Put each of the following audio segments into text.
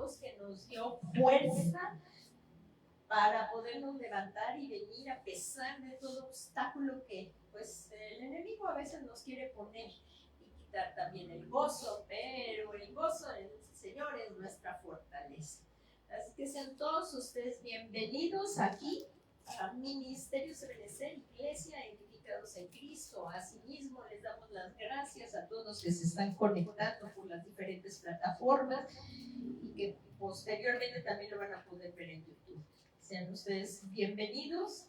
Dios que nos dio fuerza para podernos levantar y venir a pesar de todo obstáculo que pues el enemigo a veces nos quiere poner y quitar también el gozo, pero el gozo del Señor es nuestra fortaleza. Así que sean todos ustedes bienvenidos aquí a Ministerio Ebenecer, Iglesia Edificados en Cristo. Asimismo, les damos las gracias a todos los que se están conectando por las diferentes plataformas y que posteriormente también lo van a poder ver en YouTube. Sean ustedes bienvenidos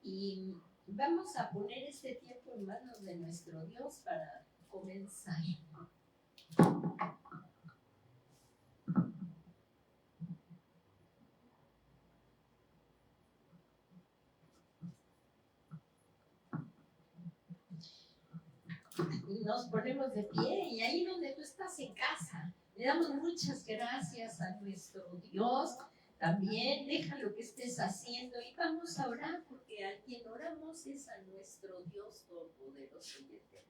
y vamos a poner este tiempo en manos de nuestro Dios para comenzar. Y nos ponemos de pie y ahí donde tú estás en casa, le damos muchas gracias a nuestro Dios. También deja lo que estés haciendo y vamos a orar, porque a quien oramos es a nuestro Dios Todopoderoso y eterno.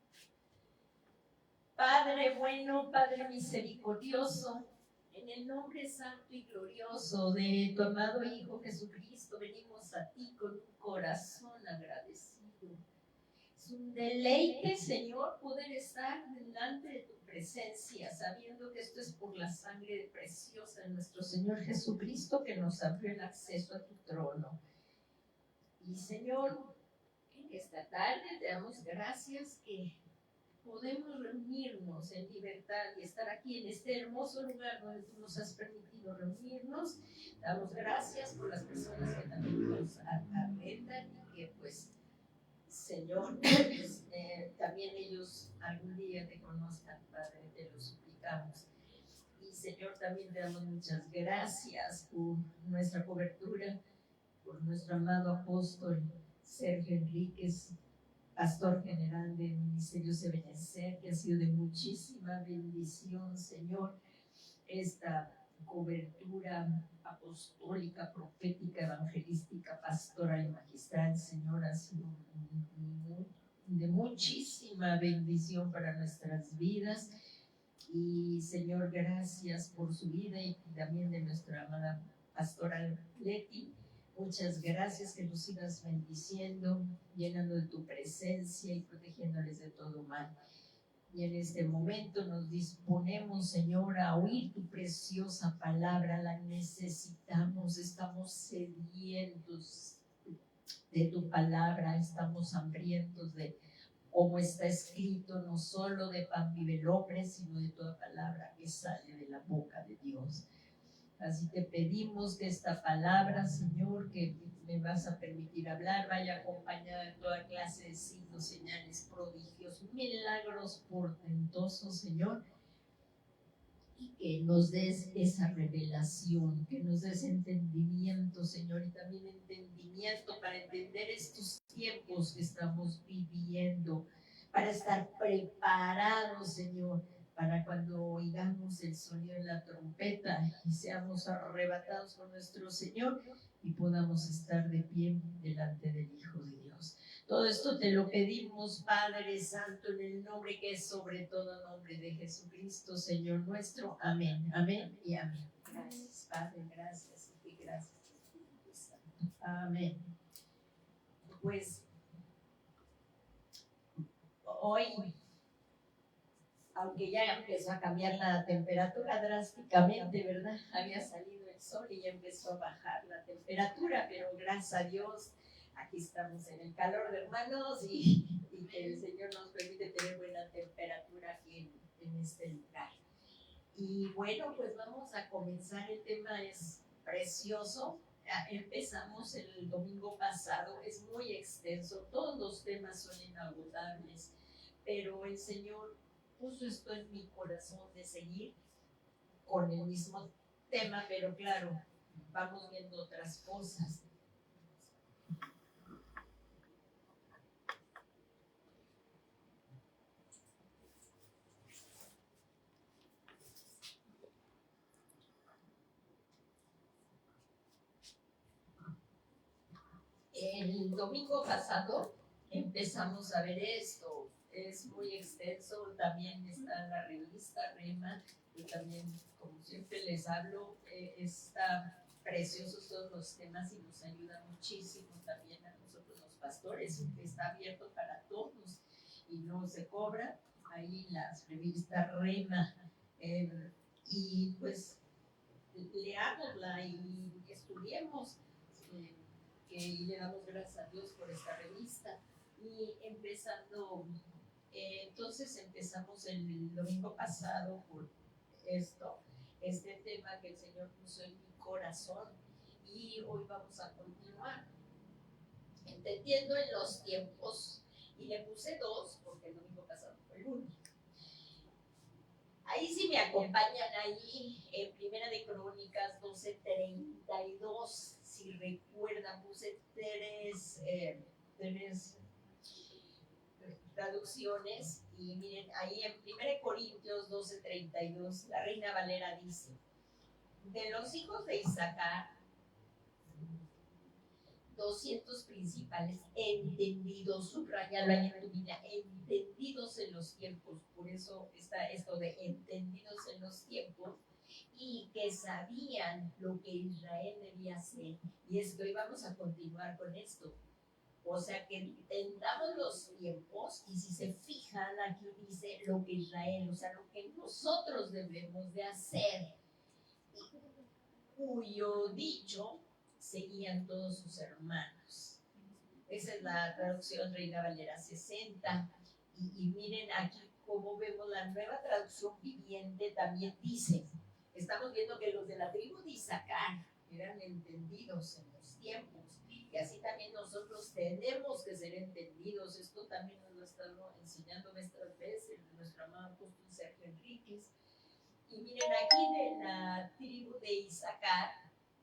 Padre bueno, Padre misericordioso, en el nombre santo y glorioso de tu amado Hijo Jesucristo, venimos a ti con un corazón agradecido. Es un deleite, Señor, poder estar delante de tu presencia, sabiendo que esto es por la sangre preciosa de nuestro Señor Jesucristo que nos abrió el acceso a tu trono. Y, Señor, en esta tarde te damos gracias que podemos reunirnos en libertad y estar aquí en este hermoso lugar donde tú nos has permitido reunirnos. Damos gracias por las personas que también nos arrendan y que, pues, Señor, pues, también ellos algún día te conozcan, Padre, te lo suplicamos. Y Señor, también te damos muchas gracias por nuestra cobertura, por nuestro amado apóstol Sergio Enríquez, pastor general de Ministerio Ebenecer, que ha sido de muchísima bendición, Señor, esta cobertura apostólica, profética, evangelística, pastoral y magistral, Señor, ha sido de muchísima bendición para nuestras vidas. Y Señor, gracias por su vida y también de nuestra amada pastora Leti. Muchas gracias, que nos sigas bendiciendo, llenando de tu presencia y protegiéndoles de todo mal. Y en este momento nos disponemos, Señor, a oír tu preciosa palabra. La necesitamos, estamos sedientos de tu palabra, estamos hambrientos de como está escrito, no solo de pan vive el hombre, sino de toda palabra que sale de la boca de Dios. Así te pedimos que esta palabra, Señor, que me vas a permitir hablar, vaya acompañada de toda clase de signos, señales, prodigios, milagros portentosos, Señor, y que nos des esa revelación, que nos des entendimiento, Señor, y también entendimiento para entender estos tiempos que estamos viviendo, para estar preparados, Señor, para cuando oigamos el sonido de la trompeta y seamos arrebatados por nuestro Señor y podamos estar de pie delante del Hijo de Dios. Todo esto te lo pedimos, Padre Santo, en el nombre que es sobre todo nombre de Jesucristo, Señor nuestro. Amén, amén y amén. Gracias, Padre, gracias y gracias, Espíritu Santo. Amén. Pues hoy, aunque ya empezó a cambiar la temperatura drásticamente, ¿verdad? Había salido el sol y ya empezó a bajar la temperatura, pero gracias a Dios, aquí estamos en el calor, de hermanos, y que el Señor nos permite tener buena temperatura aquí en este lugar. Y bueno, pues vamos a comenzar. El tema es precioso. Empezamos el domingo pasado, es muy extenso, todos los temas son inagotables, pero el Señor puso esto en mi corazón de seguir con el mismo tema, pero claro, vamos viendo otras cosas. El domingo pasado empezamos a ver esto, es muy extenso, también está en la revista Rema, Yo también, como siempre les hablo, está preciosos todos los temas y nos ayuda muchísimo también a nosotros los pastores, que está abierto para todos y no se cobra. Ahí las revistas Rema, y pues leámosla y estudiemos, y le damos gracias a Dios por esta revista. Y empezando, entonces empezamos el domingo pasado por este tema que el Señor puso en mi corazón, y hoy vamos a continuar entendiendo en los tiempos, y le puse 2 porque el domingo pasado fue el 1. Ahí sí me acompañan ahí en Primera de Crónicas 12:32, si recuerdan, puse tres traducciones, y miren, ahí en 1 Corintios 12:32, la Reina Valera dice: de los hijos de Isaacar, 200 principales, entendidos, subrayalo ahí en tu Biblia, entendidos en los tiempos, por eso está esto de entendidos en los tiempos, y que sabían lo que Israel debía hacer. Y es que hoy vamos a continuar con esto. O sea, que entendamos los tiempos, y si se fijan, aquí dice lo que Israel, o sea, lo que nosotros debemos de hacer, cuyo dicho seguían todos sus hermanos. Esa es la traducción Reina Valera 60. Y miren aquí cómo vemos la nueva traducción viviente, también dice, estamos viendo que los de la tribu de Isaacar eran entendidos en los tiempos, y así también nosotros tenemos que ser entendidos. Esto también nos lo ha estado enseñando nuestras veces nuestro amado apóstol Sergio Enríquez. Y miren, aquí de la tribu de Isaacar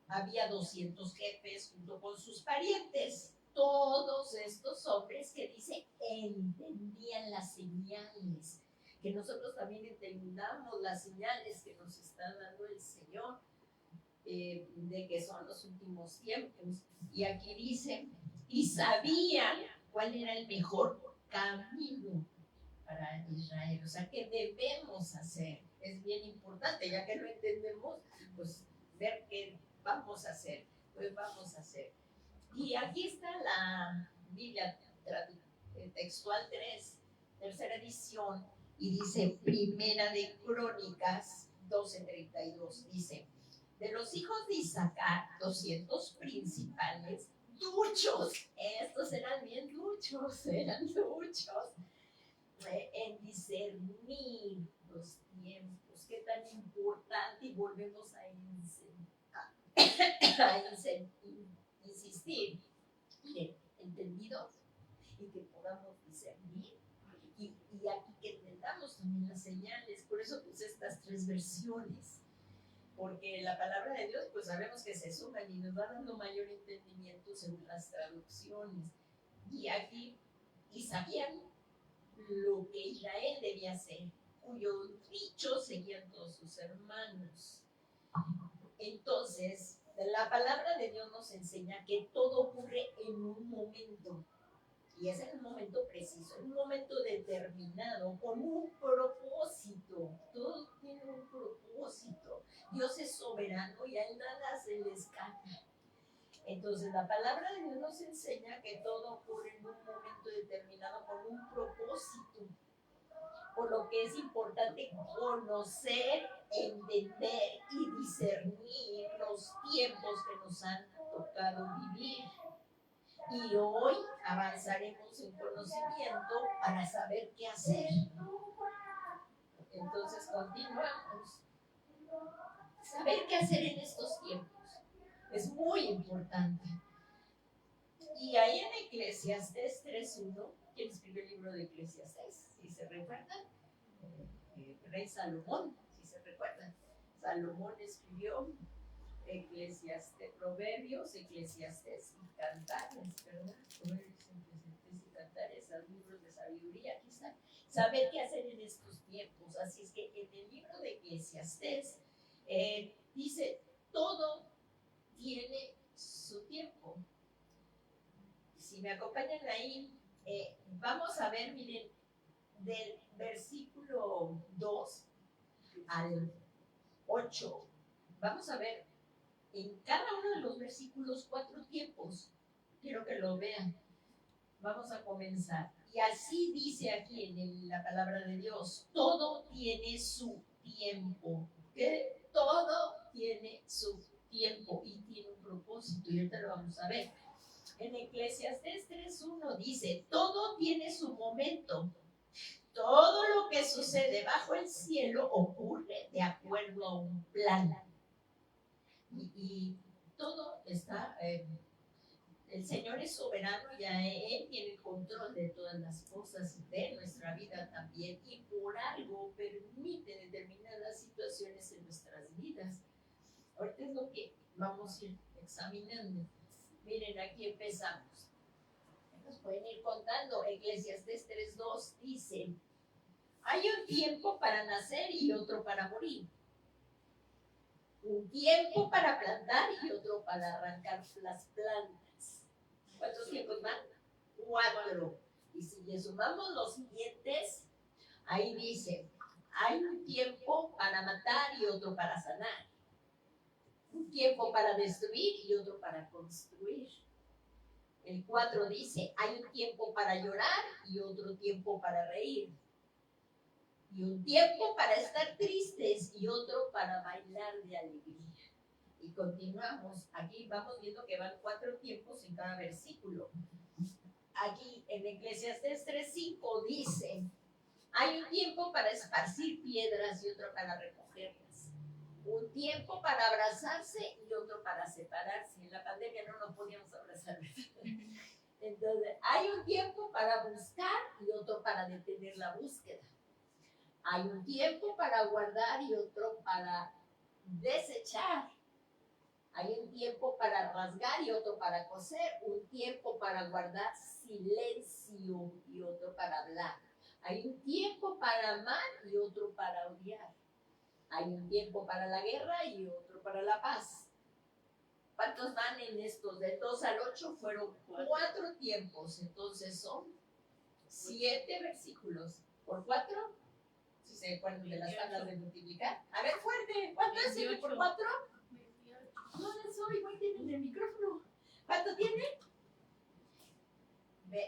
había 200 jefes junto con sus parientes. Todos estos hombres que dice entendían las señales, que nosotros también entendamos las señales que nos está dando el Señor, de que son los últimos tiempos. Y aquí dice, y sabían cuál era el mejor camino para Israel, o sea, ¿qué debemos hacer? Es bien importante, ya que lo entendemos, pues ver qué vamos a hacer, pues vamos a hacer. Y aquí está la Biblia textual 3, tercera edición, y dice Primera de Crónicas 12:32, dice, de los hijos de Isaacar, 200 principales, duchos, estos eran bien duchos, en discernir los tiempos, qué tan importante, y volvemos a insistir, entendidos, y que podamos discernir, y aquí que entendamos también las señales. Por eso puse estas 3 versiones, porque la palabra de Dios, pues sabemos que se suman y nos va dando mayor entendimiento según las traducciones. Y aquí, y sabían lo que Israel debía hacer, cuyo dicho seguían todos sus hermanos. Entonces, la palabra de Dios nos enseña que todo ocurre en un momento, y es en un momento preciso, en un momento determinado, con un propósito. Todo tiene un propósito. Dios es soberano y a él nada se le escapa. Entonces, la palabra de Dios nos enseña que todo ocurre en un momento determinado con un propósito, por lo que es importante conocer, entender y discernir los tiempos que nos han tocado vivir. Y hoy avanzaremos en conocimiento para saber qué hacer. Entonces, continuamos. Saber qué hacer en estos tiempos es muy importante. Y ahí en Eclesiastés 3:1, ¿quién escribió el libro de Eclesiastés? Si se recuerdan, Rey Salomón, si se recuerdan. Salomón escribió Eclesiastés, Proverbios, Eclesiastés y Cantares, ¿verdad? Proverbios, Eclesiastés y Cantares, los libros de sabiduría, aquí están. Saber qué hacer en estos tiempos. Así es que en el libro de Eclesiastés dice, todo tiene su tiempo. Si me acompañan ahí, vamos a ver, miren, del versículo 2 al 8. Vamos a ver en cada uno de los versículos 4 tiempos. Quiero que lo vean. Vamos a comenzar. Y así dice aquí en la palabra de Dios, todo tiene su tiempo. Que todo tiene su tiempo y tiene un propósito. Y ahorita lo vamos a ver. En Eclesiastés 3:1 dice, todo tiene su momento. Todo lo que sucede bajo el cielo ocurre de acuerdo a un plan. Y todo está, el Señor es soberano, ya Él tiene el control de todas las cosas, de nuestra vida también, y por algo permite determinadas situaciones en nuestras vidas. Ahorita es lo que vamos a ir examinando. Miren, aquí empezamos. Nos pueden ir contando. Eclesiastés 3:2 dice, hay un tiempo para nacer y otro para morir. Un tiempo para plantar y otro para arrancar las plantas. ¿Cuántos tiempos van? 4. Y si le sumamos los siguientes, ahí dice, hay un tiempo para matar y otro para sanar. Un tiempo para destruir y otro para construir. El 4 dice, hay un tiempo para llorar y otro tiempo para reír. Y un tiempo para estar tristes y otro para bailar de alegría. Y continuamos. Aquí vamos viendo que van 4 tiempos en cada versículo. Aquí en Eclesiastés 3:5 dice, hay un tiempo para esparcir piedras y otro para recogerlas. Un tiempo para abrazarse y otro para separarse. En la pandemia no nos podíamos abrazar. Entonces, hay un tiempo para buscar y otro para detener la búsqueda. Hay un tiempo para guardar y otro para desechar. Hay un tiempo para rasgar y otro para coser. Un tiempo para guardar silencio y otro para hablar. Hay un tiempo para amar y otro para odiar. Hay un tiempo para la guerra y otro para la paz. ¿Cuántos van en estos? Del 2 al 8 fueron 4 tiempos. Entonces son 7 versículos. ¿Por 4? Si se acuerdan de las tablas de multiplicar. A ver, fuerte. ¿Cuánto es 7 por 4? No le soy, igual tienen el micrófono. ¿Cuánto tiene?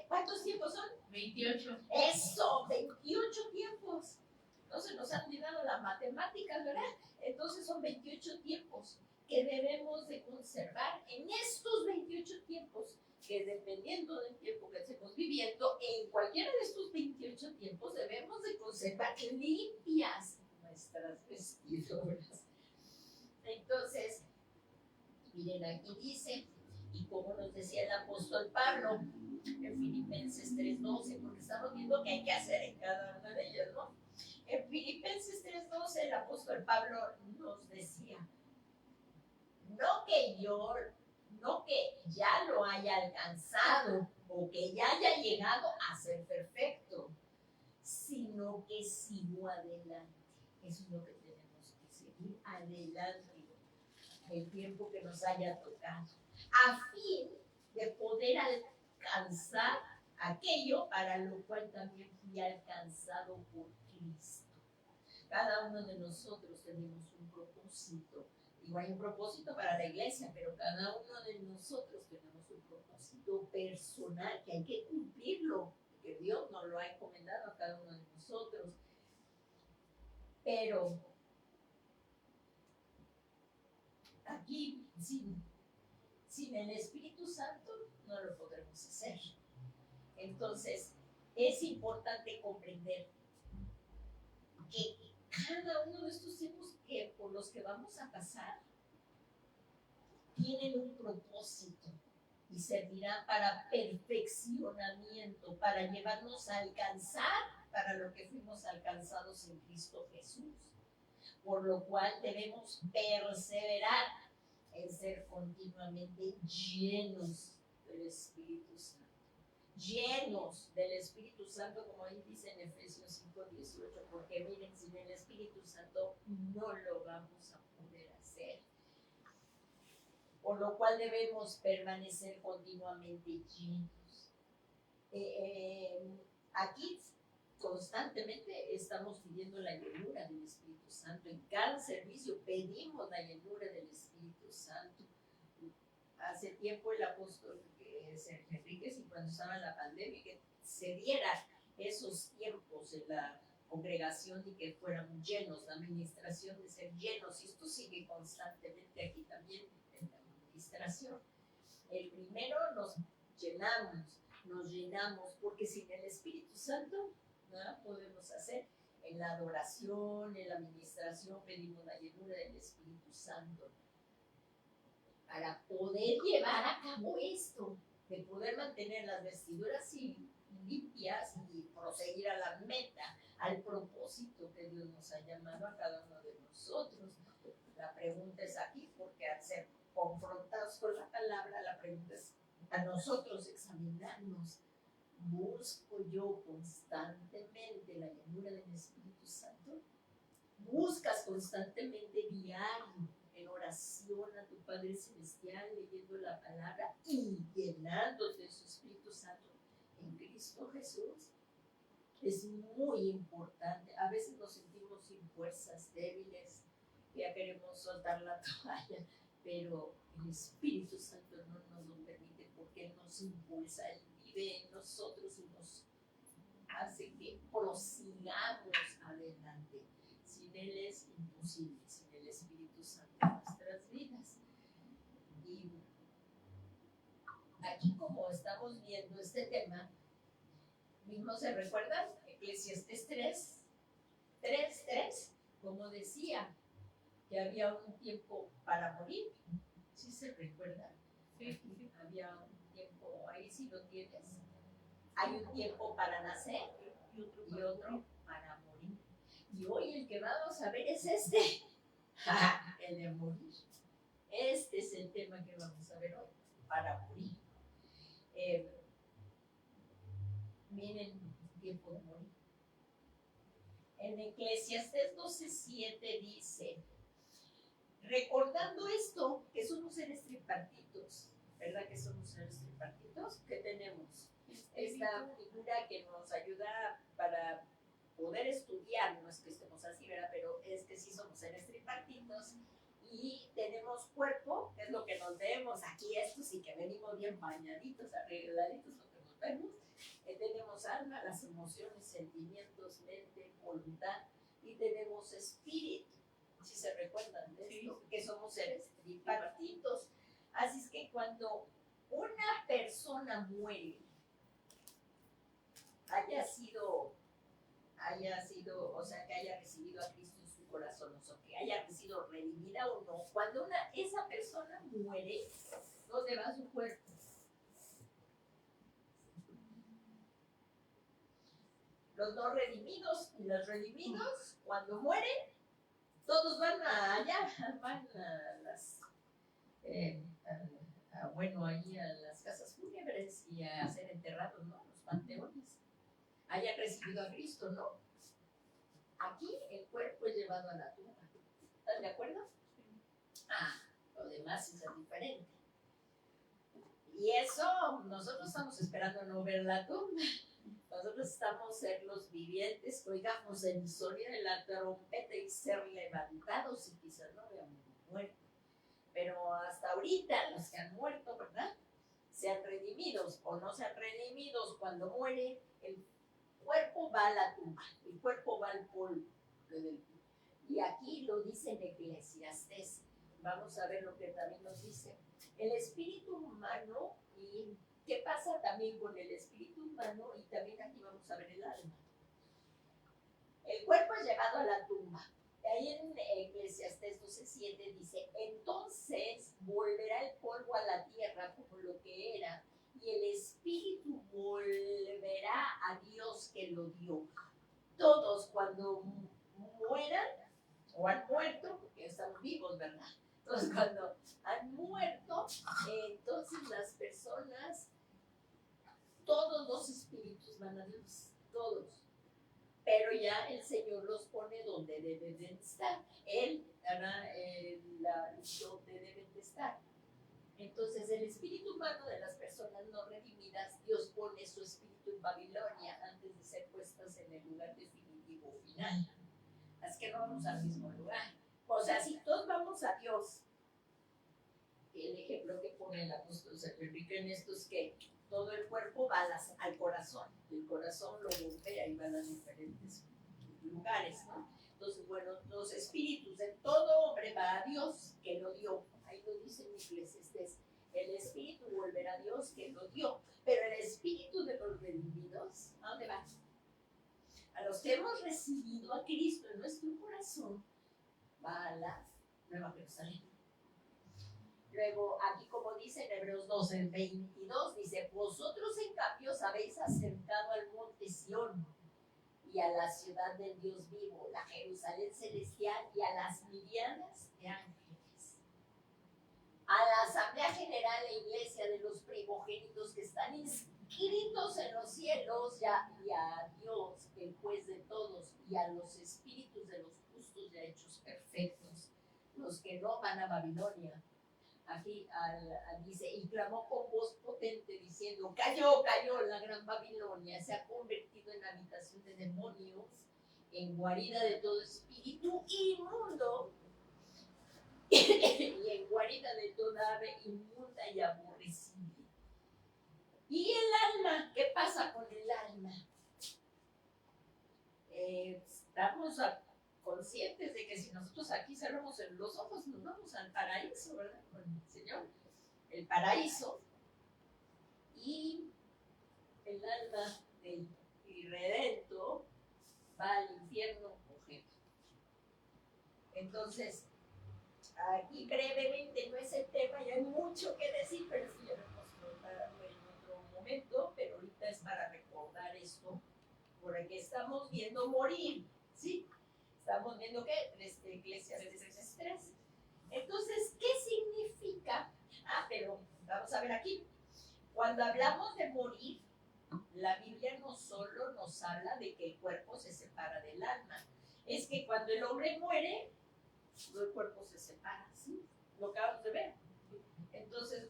¿Cuántos tiempos son? 28. Eso, 28 tiempos. No se nos han olvidado las matemáticas, ¿verdad? Entonces son 28 tiempos que debemos de conservar en estos 28 tiempos, que dependiendo del tiempo que estemos viviendo, en cualquiera de estos 28 tiempos debemos de conservar limpias nuestras vestiduras. Entonces, miren, aquí dice, y como nos decía el apóstol Pablo en Filipenses 3:12, porque estamos viendo que hay que hacer en cada una de ellas, ¿no? En Filipenses 3:12 el apóstol Pablo nos decía, no que ya lo haya alcanzado o que ya haya llegado a ser perfecto, sino que sigo adelante. Eso es lo que tenemos que seguir adelante el tiempo que nos haya tocado, a fin de poder alcanzar aquello para lo cual también fui alcanzado por Cristo. Cada uno de nosotros tenemos un propósito. Igual hay un propósito para la iglesia, pero cada uno de nosotros tenemos un propósito personal que hay que cumplirlo, que Dios nos lo ha encomendado a cada uno de nosotros. Pero aquí, sin el Espíritu Santo, no lo podremos hacer. Entonces, es importante comprender que cada uno de estos tiempos por los que vamos a pasar tienen un propósito y servirá para perfeccionamiento, para llevarnos a alcanzar para lo que fuimos alcanzados en Cristo Jesús. Por lo cual debemos perseverar en ser continuamente llenos del Espíritu Santo. Llenos del Espíritu Santo, como ahí dice en Efesios 5:18, porque miren, sin el Espíritu Santo no lo vamos a poder hacer. Por lo cual debemos permanecer continuamente llenos. Aquí constantemente estamos pidiendo la llenura del Espíritu Santo. En cada servicio pedimos la llenura del Espíritu Santo. Hace tiempo el apóstol Sergio Enríquez, y cuando estaba la pandemia, que se diera esos tiempos en la congregación y que fuéramos llenos, la administración de ser llenos, y esto sigue constantemente aquí también en la administración. El primero nos llenamos, porque sin el Espíritu Santo nada podemos hacer. En la adoración, en la administración, pedimos la llenura del Espíritu Santo para poder llevar a cabo esto, de poder mantener las vestiduras limpias y proseguir a la meta, al propósito que Dios nos ha llamado a cada uno de nosotros. La pregunta es aquí, porque al ser confrontados con la palabra, la pregunta es a nosotros examinarnos. ¿Busco yo constantemente la llenura del Espíritu Santo? ¿Buscas constantemente diario en oración a tu Padre Celestial, leyendo la palabra y llenándote de su Espíritu Santo en Cristo Jesús? Es muy importante. A veces nos sentimos sin fuerzas, débiles, que ya queremos soltar la toalla, pero el Espíritu Santo no nos lo permite, porque Él nos impulsa, Él vive en nosotros y nos hace que prosigamos adelante. Sin Él es imposible, sin el Espíritu Santo en nuestras vidas. Y aquí, como estamos viendo este tema, mismo se recuerdan, Eclesiastés 3:3, como decía, que había un tiempo para morir. ¿Sí se recuerda? Sí. Había un tiempo, ahí sí lo tienes. Hay un tiempo para nacer y otro para morir. Y hoy el que vamos a ver es este, el de morir. Este es el tema que vamos a ver hoy, para morir. Miren, tiempo de morir. En Eclesiastés 12:7 dice: recordando esto, que somos seres tripartitos, ¿verdad que somos seres tripartitos? ¿Qué tenemos? Esta figura que nos ayuda para poder estudiar, no es que estemos así, ¿verdad? Pero es que sí somos seres tripartitos y tenemos cuerpo, que es lo que nos vemos aquí, estos, y que venimos bien bañaditos, arregladitos, lo que nos vemos. Tenemos alma, las emociones, sentimientos, mente, voluntad, y tenemos espíritu. Si se recuerdan de esto, que somos seres tripartitos. Así es que cuando una persona muere, haya sido, o sea, que haya recibido a Cristo en su corazón, o sea, que haya sido redimida o no, cuando esa persona muere, ¿dónde va su cuerpo? Los no redimidos y los redimidos, cuando mueren, todos van allá, van a las, bueno, ahí a las casas fúnebres y a ser enterrados, ¿no? Los panteones. Hayan recibido a Cristo, ¿no? Aquí el cuerpo es llevado a la tumba. ¿Están de acuerdo? Lo demás es diferente. Y eso, nosotros estamos esperando no ver la tumba. Nosotros estamos ser los vivientes, que oigamos el sonido de la trompeta y ser levantados, y quizás no habíamos muerto. Pero hasta ahorita los que han muerto, ¿verdad? Sean redimidos o no sean redimidos, cuando muere, el cuerpo va a la tumba, el cuerpo va al polvo. Y aquí lo dice en Eclesiastés. Vamos a ver lo que también nos dice. El espíritu humano, y qué pasa también con el espíritu humano, y también aquí vamos a ver el alma. El cuerpo es llevado a la tumba. Ahí en Eclesiastés 12:7 dice: entonces volverá el polvo a la tierra como lo que era, y el espíritu volverá a Dios que lo dio. Todos cuando mueran o han muerto, porque estamos vivos, ¿verdad? Entonces cuando han muerto, entonces las personas, todos los espíritus van a Dios, todos. Pero ya el Señor los pone donde deben de estar. Él hará donde deben de estar. Entonces el espíritu humano de las personas no redimidas, Dios pone su espíritu en Babilonia antes antes de ser puestas en el lugar definitivo final. Es que no vamos al mismo lugar. O sea, si todos vamos a Dios, el ejemplo que pone el apóstol Sergio Enrique en esto es que todo el cuerpo va al corazón, el corazón lo bombea y va a los diferentes lugares, ¿no? Entonces, bueno, los espíritus de todo hombre va a Dios que lo dio. Ahí lo dice en Eclesiastés. El espíritu volverá a Dios que lo dio. Pero el espíritu de los redimidos, ¿a dónde va? A los que hemos recibido a Cristo en nuestro corazón, va a la Nueva Jerusalén. Luego, aquí como dice en Hebreos 12, 22, dice, vosotros en cambio os habéis acercado al monte Sión y a la ciudad del Dios vivo, la Jerusalén celestial y a las miriadas de ángeles, a la asamblea general e iglesia de los primogénitos que están inscritos en los cielos, y a Dios, el juez de todos, y a los espíritus de los justos ya hechos perfectos, los que no van a Babilonia. Aquí dice, y clamó con voz potente diciendo, cayó la gran Babilonia, se ha convertido en habitación de demonios, en guarida de todo espíritu inmundo y en guarida de toda ave inmunda y aborrecible. ¿Y el alma? ¿Qué pasa con el alma? Estamos conscientes de que si nosotros aquí cerramos los ojos, nos vamos al paraíso, ¿verdad? Con el Señor. El paraíso y el alma del irredento va al infierno objeto. Entonces, aquí brevemente, no es el tema, y hay mucho que decir, pero sí ya lo hemos tratado en otro momento, pero ahorita es para recordar esto, porque estamos viendo morir, ¿sí? Estamos viendo que Eclesiastés 3:3. Entonces, ¿qué significa? Pero vamos a ver aquí. Cuando hablamos de morir, la Biblia no solo nos habla de que el cuerpo se separa del alma. Es que cuando el hombre muere, el cuerpo se separa, ¿sí? Lo acabamos de ver. Entonces,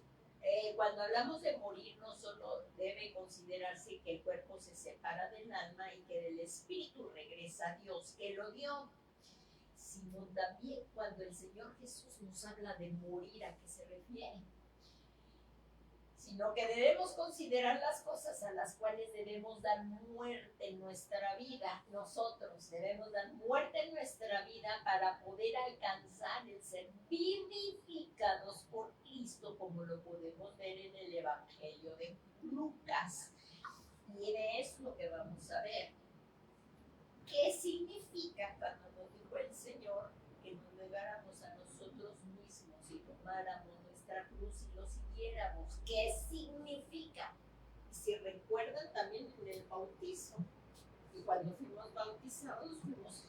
cuando hablamos de morir, no solo debe considerarse que el cuerpo se separa del alma y que el espíritu regresa a Dios que lo dio, sino también cuando el Señor Jesús nos habla de morir, ¿a qué se refiere? Sino que debemos considerar las cosas a las cuales debemos dar muerte en nuestra vida. Nosotros debemos dar muerte en nuestra vida para poder alcanzar el ser vivificados por Cristo, como lo podemos ver en el Evangelio de Lucas. Y de eso es lo que vamos a ver. ¿Qué significa cuando nos dijo el Señor que nos negáramos a nosotros mismos y tomáramos nuestra cruz y lo siguiéramos? ¿Qué significa? Si recuerdan también en el bautizo, y cuando fuimos bautizados fuimos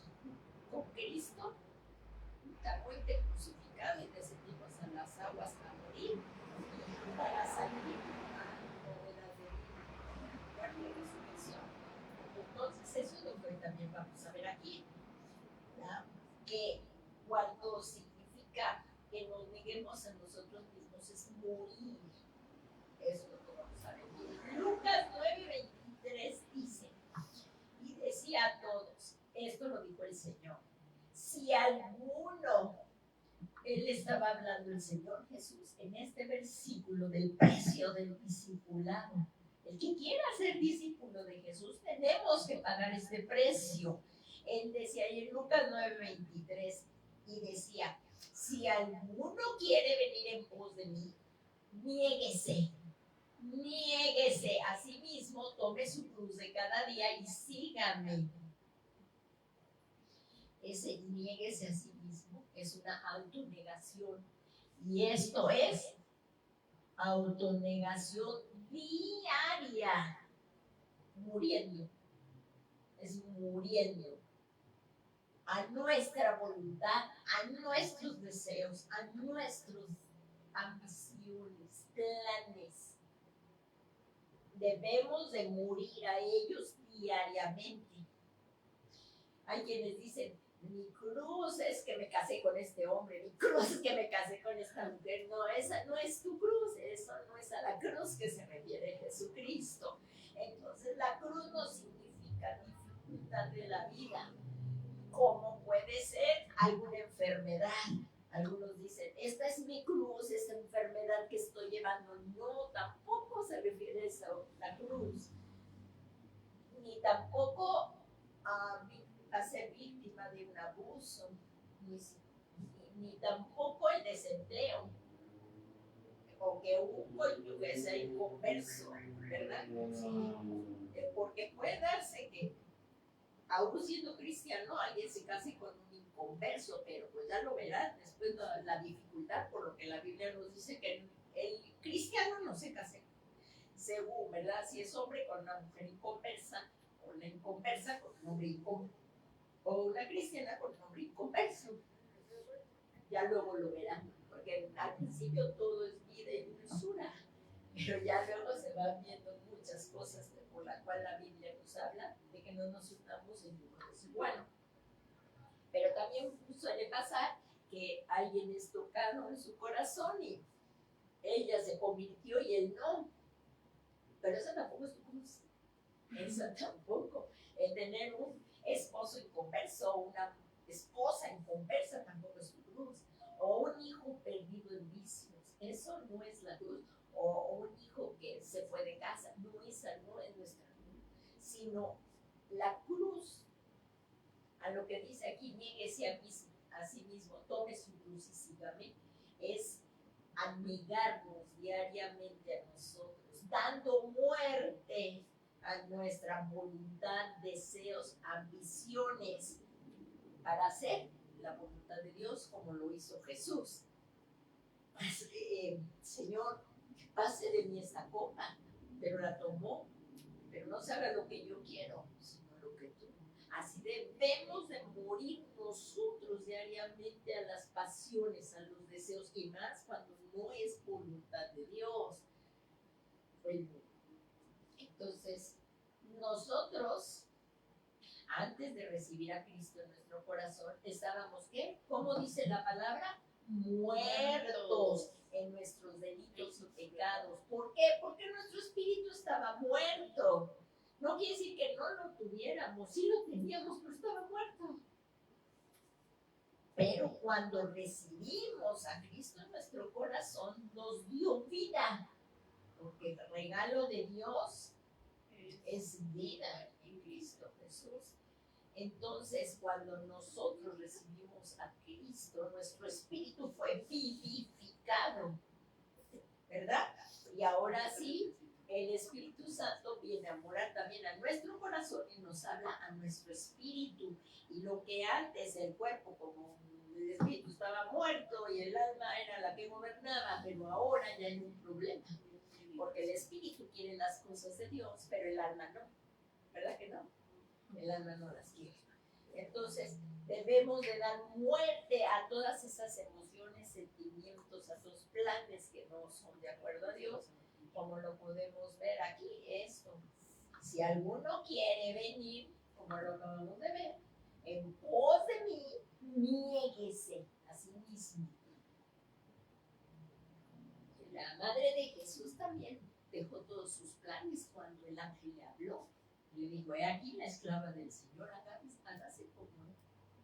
con Cristo, mutuamente crucificado, y descendimos a las aguas a morir para salir a bóvedas de muerte y resurrección. Entonces eso es lo que hoy también vamos a ver aquí, ¿verdad? Que cuando significa que nos neguemos a nosotros mismos es morir. Eso es lo que vamos a ver. Lucas 9:23 dice, y decía a todos, esto lo dijo el Señor, si alguno, él estaba hablando el Señor Jesús en este versículo del precio del discipulado. El que quiera ser discípulo de Jesús, tenemos que pagar este precio. Él decía ahí en Lucas 9:23, y decía, si alguno quiere venir en pos de mí, niéguese a sí mismo, tome su cruz de cada día y sígame. Ese niéguese a sí mismo es una autonegación, y esto es autonegación diaria, muriendo, es muriendo a nuestra voluntad, a nuestros deseos, a nuestras ambiciones, planes. Debemos de morir a ellos diariamente. Hay quienes dicen, mi cruz es que me casé con este hombre, mi cruz es que me casé con esta mujer. No, esa no es tu cruz, eso no es a la cruz que se refiere Jesucristo. Entonces la cruz no significa alguna enfermedad. Algunos dicen, esta es mi cruz, esta enfermedad que estoy llevando. No, tampoco se refiere a eso, la cruz. Ni tampoco a ser víctima de un abuso, ni tampoco el desempleo, o que un cónyuge sea inconverso, ¿verdad? Porque puede darse que, aún siendo cristiano, alguien se case con un inconverso, pero pues ya lo verán después la dificultad, por lo que la Biblia nos dice que el cristiano no se case según, ¿verdad? Si es hombre con una mujer inconversa, o una inconversa con un hombre inconverso, o una cristiana con un hombre inconverso. Ya luego lo verán, porque al principio todo es vida y dulzura, pero ya luego se van viendo muchas cosas por las cuales la Biblia nos habla de que no nos unamos en uno desigual. Pero también suele pasar que alguien es tocado en su corazón y ella se convirtió y él no. Pero eso tampoco es tu cruz. Eso tampoco. El tener un esposo inconverso o una esposa inconversa tampoco es tu cruz. O un hijo perdido en vicios. Eso no es la cruz. O un hijo que se fue de casa. No, esa no es nuestra cruz. Sino la cruz, a lo que dice aquí, niéguese a sí mismo, tome su cruz y sígame, es anegarnos diariamente a nosotros, dando muerte a nuestra voluntad, deseos, ambiciones, para hacer la voluntad de Dios como lo hizo Jesús. Pues, Señor, pase de mí esta copa, pero la tomó, pero no se haga lo que yo quiero, sino lo que tú. Así debemos de morir nosotros diariamente a las pasiones, a los deseos, y más cuando no es voluntad de Dios. Entonces, nosotros, antes de recibir a Cristo en nuestro corazón, estábamos, ¿qué? ¿Cómo dice la palabra? Muertos en nuestros delitos y pecados. ¿Por qué? Porque nuestro espíritu estaba muerto. No quiere decir que no lo tuviéramos, sí lo teníamos, pero estaba muerto. Pero cuando recibimos a Cristo en nuestro corazón, nos dio vida, porque el regalo de Dios es vida en Cristo Jesús. Entonces, cuando nosotros recibimos a Cristo, nuestro espíritu fue vivificado, ¿verdad? Y ahora sí, el Espíritu Santo viene a morar también a nuestro corazón y nos habla a nuestro espíritu. Y lo que antes el cuerpo, como el espíritu estaba muerto y el alma era la que gobernaba, pero ahora ya hay un problema. Porque el espíritu quiere las cosas de Dios, pero el alma no. ¿Verdad que no? El alma no las quiere. Entonces, debemos de dar muerte a todas esas emociones, sentimientos, a esos planes que no son de acuerdo a Dios, como lo podemos ver aquí, esto. Si alguno quiere venir, como lo acabamos de ver, en pos de mí, niéguese a sí mismo. La madre de Jesús también dejó todos sus planes cuando el ángel le habló. Le dijo, he aquí la esclava del Señor, hágase como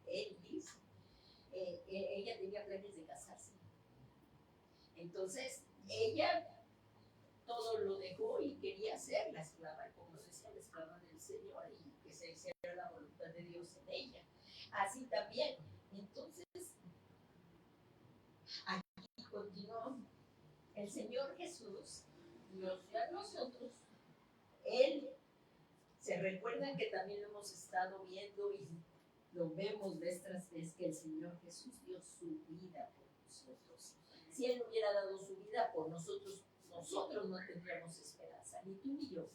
él dice. Ella tenía planes de casarse. Entonces, ella todo lo dejó y quería ser la esclava, como decía, la esclava del Señor, y que se hiciera la voluntad de Dios en ella. Así también. Entonces, aquí continuó el Señor Jesús, nos dio a nosotros, Él. Se recuerdan que también lo hemos estado viendo y lo vemos vez tras vez, que el Señor Jesús dio su vida por nosotros. Si Él no hubiera dado su vida por nosotros, nosotros no tendríamos esperanza, ni tú ni yo.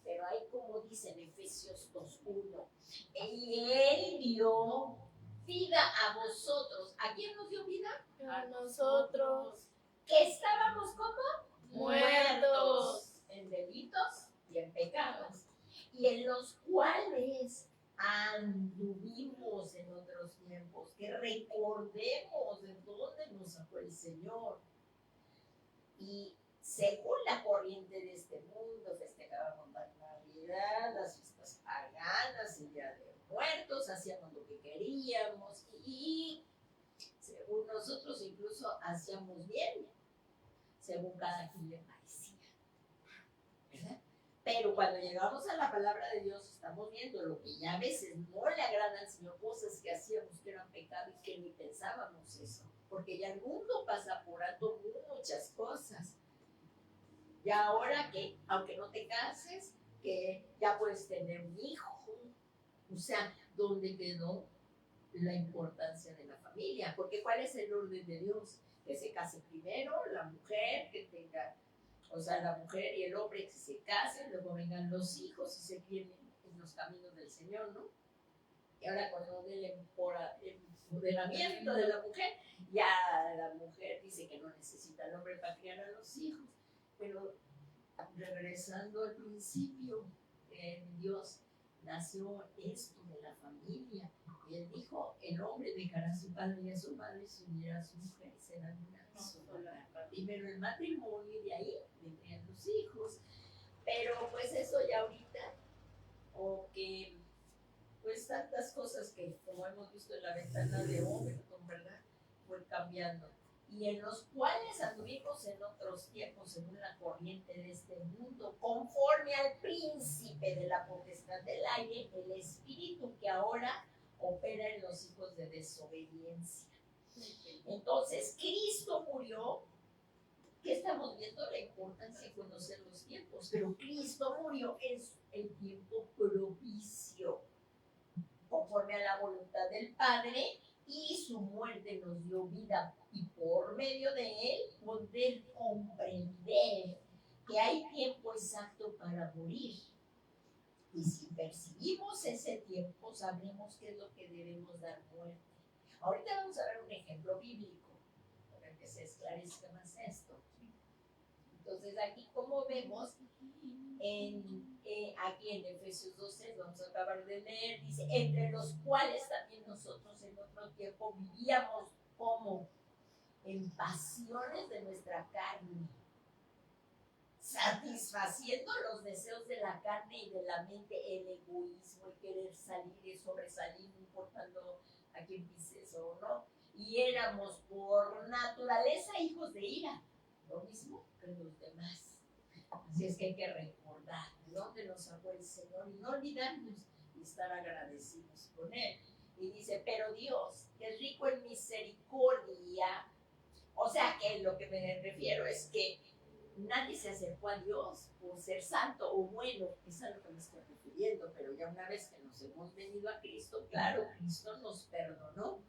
Pero ahí, como dice en Efesios 2:1, y Él dio vida a vosotros. ¿A quién nos dio vida? A nosotros. Que estábamos como Muertos en delitos y en pecados, y en los cuales anduvimos en otros tiempos, que recordemos de dónde nos sacó el Señor. Y según la corriente de este mundo, festejábamos la Navidad, las fiestas paganas, el Día de Muertos, hacíamos lo que queríamos, y y según nosotros incluso hacíamos bien, según cada quien le parecía, ¿verdad? Pero cuando llegamos a la palabra de Dios estamos viendo lo que ya a veces no le agrada al Señor, cosas que hacíamos que eran pecado y que ni pensábamos eso, porque ya el mundo pasa por alto muchas cosas. Y ahora que, aunque no te cases, que ya puedes tener un hijo, o sea, ¿dónde quedó la importancia de la familia? Porque ¿cuál es el orden de Dios? Que se case primero la mujer, que tenga, o sea, la mujer y el hombre que se casen, luego vengan los hijos y se críen en los caminos del Señor, ¿no? Y ahora con lo del empoderamiento de la mujer, ya la mujer dice que no necesita al hombre para criar a los hijos. Pero regresando al principio, en Dios nació esto de la familia. Y él dijo, el hombre dejará a su padre y a su madre y se unirá a su mujer, serán una sola. Primero el matrimonio y de ahí vendrían los hijos. Pero pues eso ya ahorita, o que pues tantas cosas que como hemos visto en la ventana de Overton, ¿verdad? Fue cambiando. Y en los cuales anduvimos en otros tiempos según la corriente de este mundo, conforme al príncipe de la potestad del aire, el espíritu que ahora opera en los hijos de desobediencia. Entonces, Cristo murió. ¿Qué estamos viendo? La importancia de conocer los tiempos. Pero Cristo murió en el tiempo propicio, conforme a la voluntad del Padre, y su muerte nos dio vida, y por medio de él poder comprender que hay tiempo exacto para morir. Y si percibimos ese tiempo, sabremos qué es lo que debemos dar muerte. Ahorita vamos a ver un ejemplo bíblico para que se esclarezca más esto. Entonces aquí, como vemos, aquí en Efesios 2:3, vamos a acabar de leer, dice, entre los cuales también nosotros en otro tiempo vivíamos como en pasiones de nuestra carne, satisfaciendo los deseos de la carne y de la mente, el egoísmo, el querer salir y sobresalir, no importando a quién pises o no, y éramos por naturaleza hijos de ira, lo mismo que los demás. Así es que hay que recordar de dónde nos sacó el Señor y no olvidarnos y estar agradecidos con Él. Y dice, pero Dios, que es rico en misericordia, o sea que lo que me refiero es que nadie se acercó a Dios por ser santo o bueno, es a lo que me estoy refiriendo, pero ya una vez que nos hemos venido a Cristo, claro, Cristo nos perdonó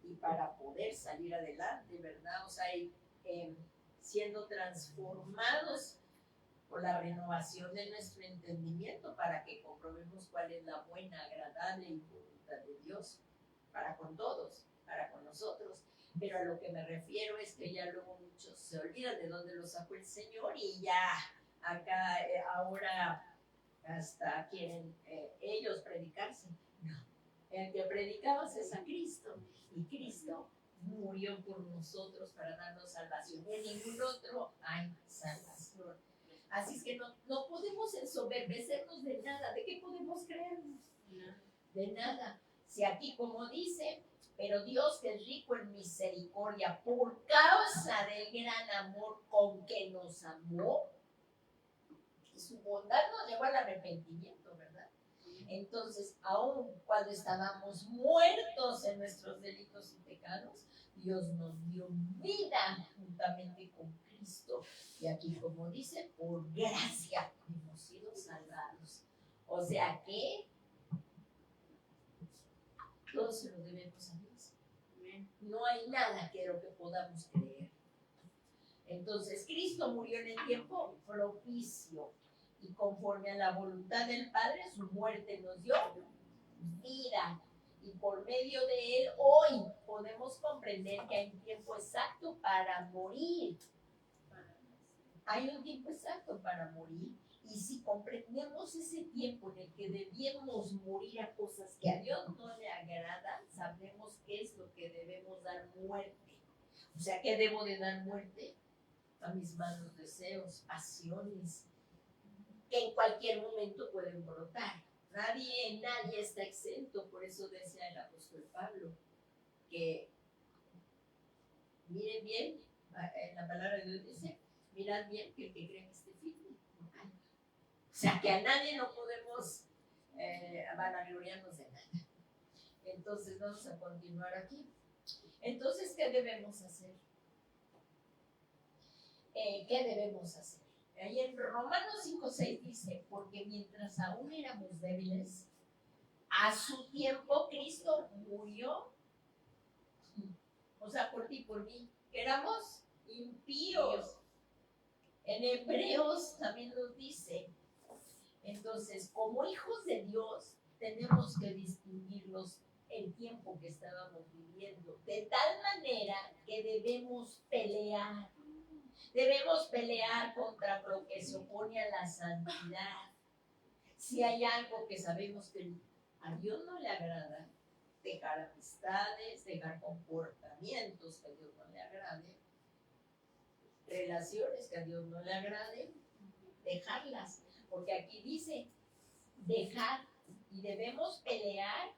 y para poder salir adelante, ¿verdad? O sea, siendo transformados por la renovación de nuestro entendimiento para que comprobemos cuál es la buena, agradable y voluntad de Dios para con todos, para con nosotros. Pero a lo que me refiero es que ya luego muchos se olvidan de dónde lo sacó el Señor y ya acá ahora hasta quieren ellos predicarse. No, el que predicamos es a Cristo y Cristo murió por nosotros para darnos salvación. En ningún otro hay salvación. Así es que no podemos ensoberbecernos de nada. ¿De qué podemos creernos? De nada. Si aquí como dice, pero Dios que es rico en misericordia por causa del gran amor con que nos amó, y su bondad nos llevó al arrepentimiento, ¿verdad? Entonces, aun cuando estábamos muertos en nuestros delitos y pecados, Dios nos dio vida juntamente con Cristo. Y aquí, como dice, por gracia hemos sido salvados. O sea que todo se lo debemos a Dios. No hay nada que lo que podamos creer. Entonces, Cristo murió en el tiempo propicio y conforme a la voluntad del Padre, su muerte nos dio vida. Y por medio de él, hoy podemos comprender que hay un tiempo exacto para morir. Hay un tiempo exacto para morir. Y si comprendemos ese tiempo en el que debemos morir a cosas que a Dios no le agradan, sabremos qué es lo que debemos dar muerte. O sea, ¿qué debo de dar muerte? A mis malos deseos, pasiones, que en cualquier momento pueden brotar. Nadie está exento, por eso decía el apóstol Pablo, que, miren bien, en la palabra de Dios dice, mirad bien que el que cree en este firme. O sea, que a nadie no podemos vanagloriarnos de nada. Entonces, vamos a continuar aquí. Entonces, ¿qué debemos hacer? ¿Qué debemos hacer? Ahí en Romanos 5:6 dice, porque mientras aún éramos débiles, a su tiempo Cristo murió. O sea, por ti y por mí. Éramos impíos. En Hebreos también nos dice. Entonces, como hijos de Dios, tenemos que distinguirlos el tiempo que estábamos viviendo. De tal manera que debemos pelear. Debemos pelear contra lo que se opone a la santidad. Si hay algo que sabemos que a Dios no le agrada, dejar amistades, dejar comportamientos que a Dios no le agrade, relaciones que a Dios no le agrade, dejarlas. Porque aquí dice dejar y debemos pelear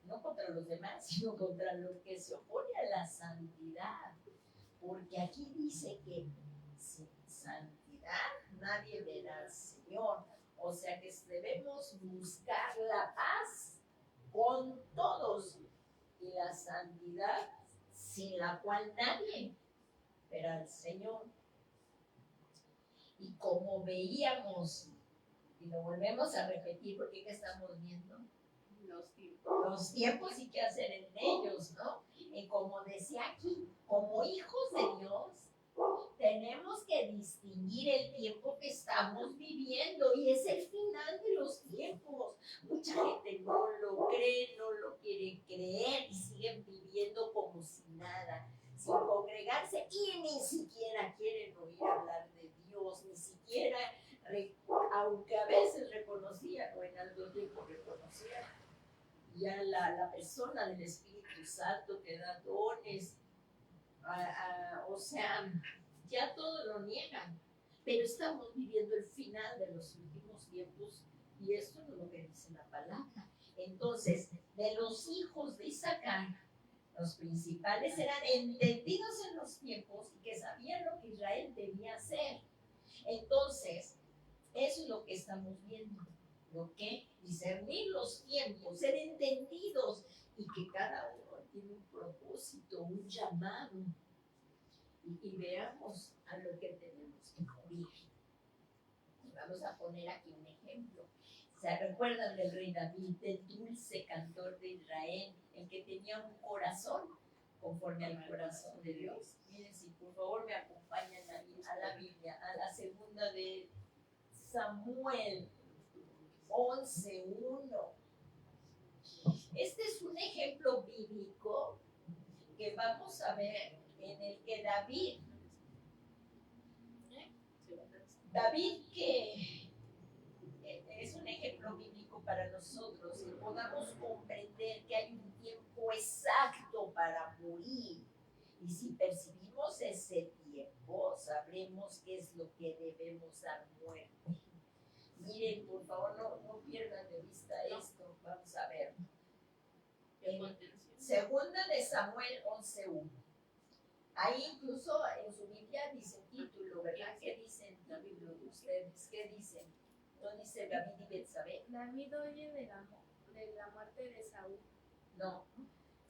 no contra los demás, sino contra lo que se opone a la santidad. Porque aquí dice que sin santidad nadie verá al Señor. O sea que debemos buscar la paz con todos y la santidad sin la cual nadie verá al Señor. Y como veíamos, y lo volvemos a repetir porque ¿qué estamos viendo? Los tiempos y qué hacer en ellos, ¿no? Y como decía aquí, como hijos de Dios, tenemos que distinguir el tiempo que estamos viviendo y es el final de los tiempos. Mucha gente no lo cree, no lo quiere creer y siguen viviendo como si nada, sin congregarse y ni siquiera quieren oír hablar de Dios, ni siquiera, aunque a veces reconocían o en algún tiempo reconocían ya la persona del Espíritu Santo que da dones, o sea, ya todo lo niegan, pero estamos viviendo el final de los últimos tiempos y esto es lo que dice la palabra. Entonces, de los hijos de Isaacar, los principales eran entendidos en los tiempos y que sabían lo que Israel debía hacer. Entonces, eso es lo que estamos viendo. ¿Lo que? Discernir los tiempos, ser entendidos y que cada uno tiene un propósito, un llamado. Y veamos a lo que tenemos que morir. Vamos a poner aquí un ejemplo. ¿Se recuerdan del rey David, del dulce cantor de Israel, el que tenía un corazón conforme al corazón de Dios? Miren, si por favor me acompañan a la Biblia, a la segunda de Samuel 11:1. Este es un ejemplo bíblico que vamos a ver en el que David que es un ejemplo bíblico para nosotros y podamos comprender que hay un tiempo exacto para morir. Y si percibimos ese tiempo, sabremos qué es lo que debemos dar muerte. Miren, por favor, no pierdan de vista esto. Vamos a ver. Segunda de Samuel 11:1. Ahí incluso en su Biblia dice el título, ¿verdad? ¿Qué dicen la Biblia de ustedes? ¿Qué dicen? ¿No dice David y Betsabé? David oye de la muerte de Saúl. No.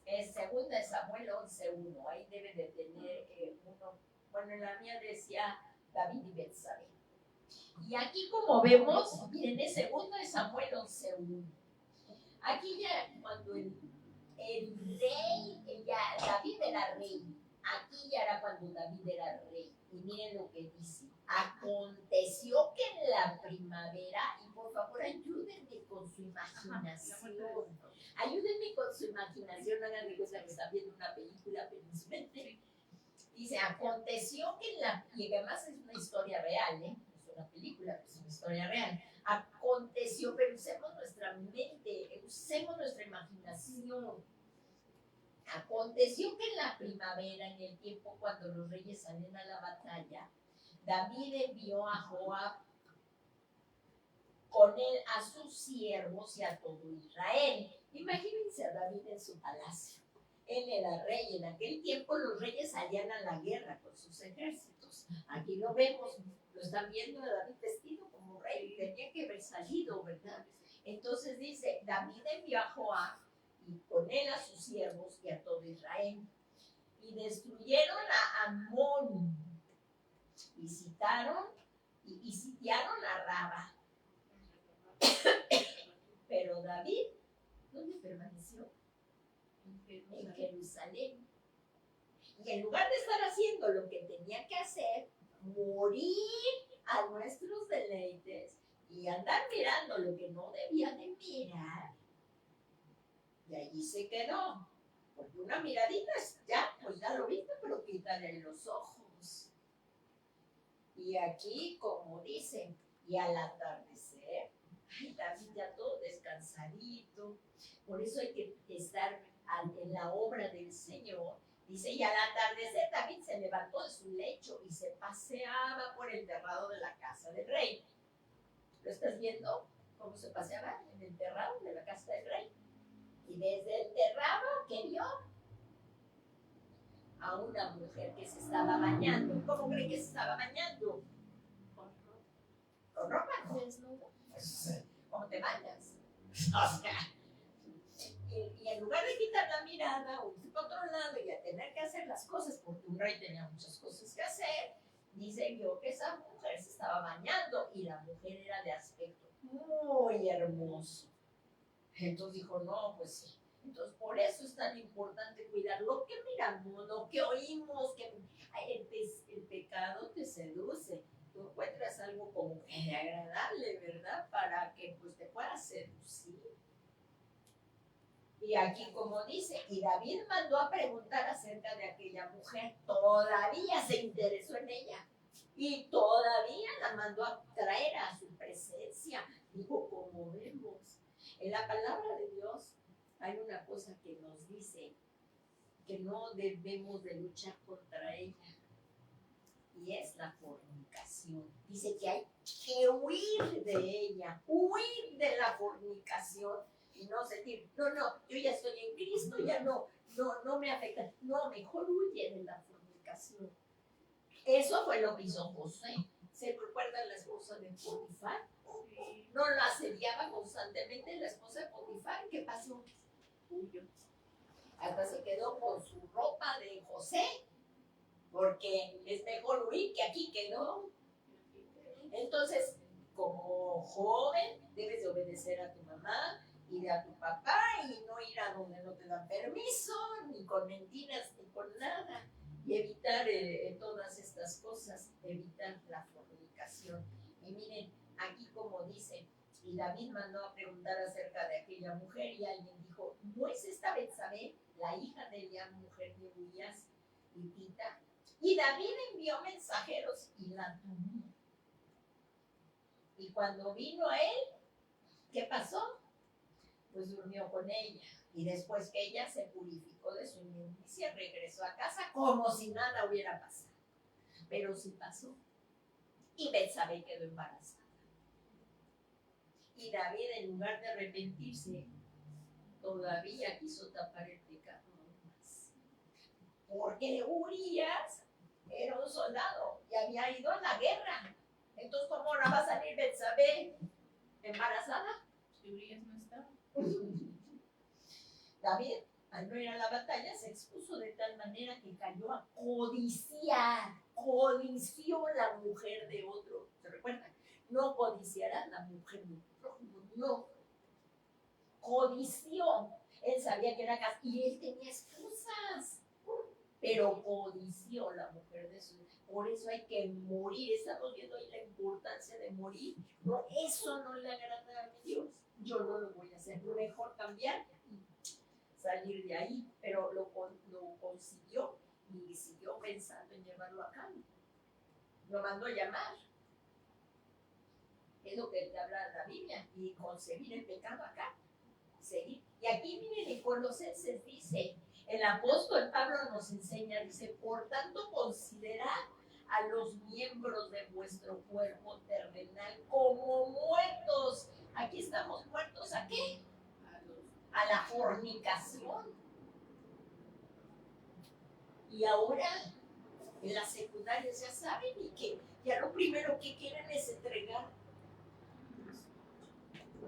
Es segunda de Samuel 11:1. Ahí debe de tener uno. Bueno, en la mía decía David y Betsabé. Y aquí como vemos, miren, es segunda de Samuel 11:1. Aquí ya cuando el rey, ya David era rey. Aquí ya era cuando David era rey. Y miren lo que dice. Aconteció que en la primavera, y por favor ayúdenme con su imaginación. Ayúdenme con su imaginación, hagan de cuenta que están viendo una película, pero en su mente. Dice, aconteció que en la, y además es una historia real, es una película, pero es una historia real. Aconteció, pero usemos nuestra mente, usemos nuestra imaginación. Aconteció que en la primavera, en el tiempo cuando los reyes salen a la batalla, David envió a Joab con él a sus siervos y a todo Israel. Imagínense a David en su palacio. Él era rey. En aquel tiempo los reyes salían a la guerra con sus ejércitos. Aquí lo vemos, lo están viendo a David vestido como rey. Tenía que haber salido, ¿verdad? Entonces dice, David envió a Joab y con él a sus siervos y a todo Israel. Y destruyeron a Amón. Y sitiaron a Raba. Pero David, ¿dónde permaneció? En Jerusalén. Y en lugar de estar haciendo lo que tenía que hacer, morir a nuestros deleites y andar mirando lo que no debía de mirar, y allí se quedó. Porque una miradita es ya, pues ya lo viste, pero quítale los ojos. Y aquí, como dicen, y al atardecer, David ya todo descansadito. Por eso hay que estar en la obra del Señor. Dice, y al atardecer David se levantó de su lecho y se paseaba por el terrado de la casa del rey. ¿Lo estás viendo? ¿Cómo se paseaba en el terrado de la casa del rey? Y desde el terrado, ¿qué vio? A una mujer que se estaba bañando. ¿Cómo cree que se estaba bañando? Con ropa, ¿no? Desnudo. ¿Cómo te bañas? O sea, y en lugar de quitar la mirada o irse para otro lado y a tener que hacer las cosas, porque un rey tenía muchas cosas que hacer, dice, vio que esa mujer se estaba bañando y la mujer era de aspecto muy hermoso. Entonces dijo, no, pues sí. Entonces por eso es tan importante cuidar lo que miramos, lo que oímos, que el pecado te seduce. Tú encuentras algo como que agradable, ¿verdad? Para que pues te puedas seducir. Y aquí como dice, y David mandó a preguntar acerca de aquella mujer, todavía se interesó en ella y todavía la mandó a traer a su presencia. Digo, como vemos, en la palabra de Dios hay una cosa que nos dice que no debemos de luchar contra ella, y es la fornicación. Dice que hay que huir de ella, huir de la fornicación. Y no sentir, no, yo ya estoy en Cristo, ya no me afecta. No, mejor huye de la fornicación. Eso fue lo que hizo José. ¿Se recuerdan la esposa de Potifar? No la asediaba constantemente la esposa de Potifar. ¿Qué pasó? Huyó. Hasta se quedó con su ropa de José, porque es mejor huir que aquí quedó. Entonces, como joven, debes de obedecer a tu mamá, ir a tu papá y no ir a donde no te dan permiso, ni con mentiras, ni con nada. Y evitar todas estas cosas, evitar la fornicación. Y miren, aquí como dice, y David mandó a preguntar acerca de aquella mujer y alguien dijo, ¿no es esta Betsabé, la hija de Eliab, mujer de Urías y Tita? Y David envió mensajeros y la tomó. Y cuando vino a él, ¿qué pasó? Pues durmió con ella. Y después que ella se purificó de su inmundicia, regresó a casa como si nada hubiera pasado. Pero sí pasó. Y Betsabé quedó embarazada. Y David, en lugar de arrepentirse, todavía quiso tapar el pecado aún más. Porque Urías era un soldado y había ido a la guerra. Entonces, ¿cómo ahora va a salir Betsabé embarazada? Urías no estaba. David, al no ir a la batalla, se expuso de tal manera que cayó a codiciar. Codició la mujer de otro. ¿Se recuerdan? No codiciará la mujer de otro. No. Codició. Él sabía que era casado y él tenía esposas. Pero codició la mujer de su. Por eso hay que morir. Estamos viendo ahí la importancia de morir. No, eso no le agrada a mi Dios. Yo no lo voy a hacer. Mejor cambiar y salir de ahí. Pero lo consiguió y siguió pensando en llevarlo a cabo. Lo mandó a llamar. Es lo que te habla la Biblia. Y concebir el pecado acá. Seguir. Y aquí miren, en Colosenses dice, el apóstol Pablo nos enseña, dice, por tanto considerad a los miembros de vuestro cuerpo terrenal como muertos. Aquí estamos muertos, ¿a qué? A la fornicación. Y ahora en las secundarias ya saben y que ya lo primero que quieren es entregar.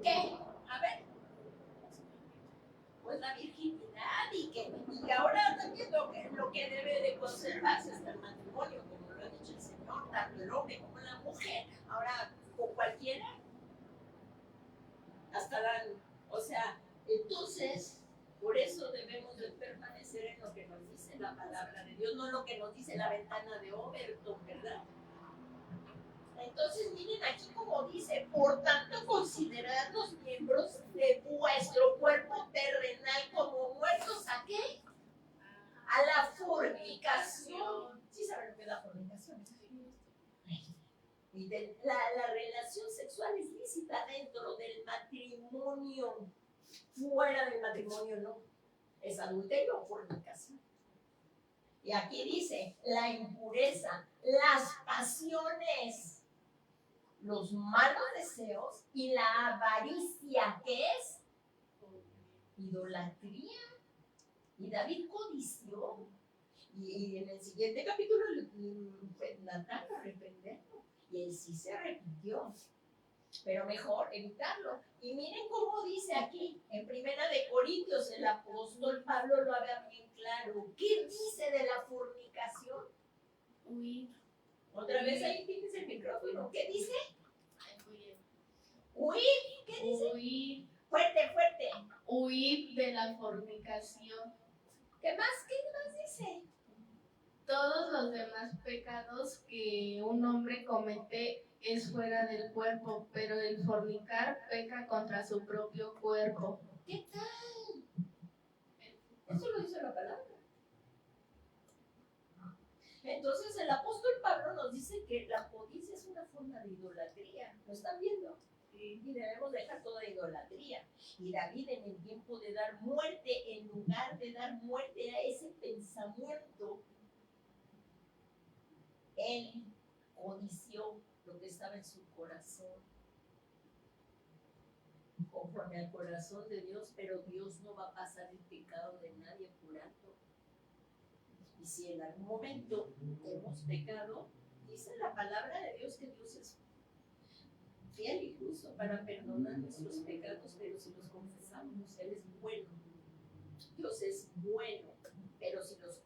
¿Qué? A ver. Pues la virginidad y ahora también lo que debe de conservarse hasta el matrimonio, como lo ha dicho el Señor, tanto el hombre como la mujer. Ahora, con cualquiera, hasta o sea, entonces, por eso debemos de permanecer en lo que nos dice la palabra de Dios, no lo que nos dice la ventana de Overton, ¿verdad? Entonces, miren aquí como dice, por tanto, considerad los miembros de vuestro cuerpo terrenal como muertos, ¿a qué? A la fornicación. ¿Sí saben lo que es la fornicación? Y la relación sexual es lícita dentro del matrimonio. Fuera del matrimonio no. Es adulterio o fornicación. Y aquí dice, la impureza, las pasiones, los malos deseos y la avaricia, ¿qué es? Idolatría. Y David codició. Y en el siguiente capítulo Natán lo reprendió. Y él sí se arrepintió. Pero mejor evitarlo. Y miren cómo dice aquí, en 1 Corintios, el apóstol Pablo lo habla bien claro. ¿Qué dice de la fornicación? Huir. Otra vez ahí tienes el micrófono. ¿Qué dice? Huir. ¿Qué dice? Huir. Fuerte, fuerte. Huir de la fornicación. ¿Qué más dice? Todos los demás pecados que un hombre comete es fuera del cuerpo, pero el fornicar peca contra su propio cuerpo. ¿Qué tal? Eso lo dice la palabra. Entonces el apóstol Pablo nos dice que la codicia es una forma de idolatría. ¿Lo están viendo? Y debemos dejar toda idolatría. Y David, en el tiempo de dar muerte, en lugar de dar muerte a ese pensamiento, él codició lo que estaba en su corazón, conforme al corazón de Dios, pero Dios no va a pasar el pecado de nadie por alto. Y si en algún momento hemos pecado, dice la palabra de Dios que Dios es fiel y justo para perdonar nuestros pecados, pero si los confesamos, Él es bueno. Dios es bueno, pero si los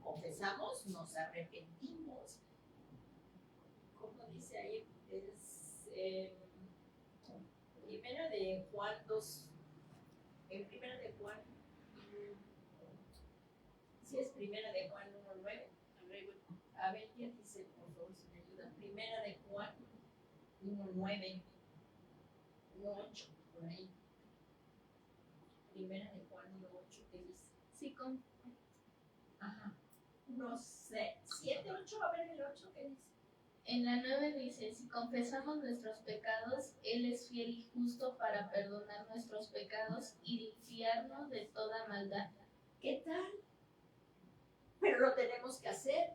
confesamos, nos arrepentimos. Como dice ahí, es primera de Juan 2, en primera de Juan, si es primera de Juan 1:9, a ver quién dice, por favor, si me ayuda. Primera de Juan 1:9, 1:8, por ahí. Primera de Juan 1:8, ¿qué dice? Sí, con... Ajá. No sé, 7, 8, a ver el 8, ¿qué dice? En la 9 dice, si confesamos nuestros pecados, Él es fiel y justo para perdonar nuestros pecados y limpiarnos de toda maldad. ¿Qué tal? Pero lo tenemos que hacer.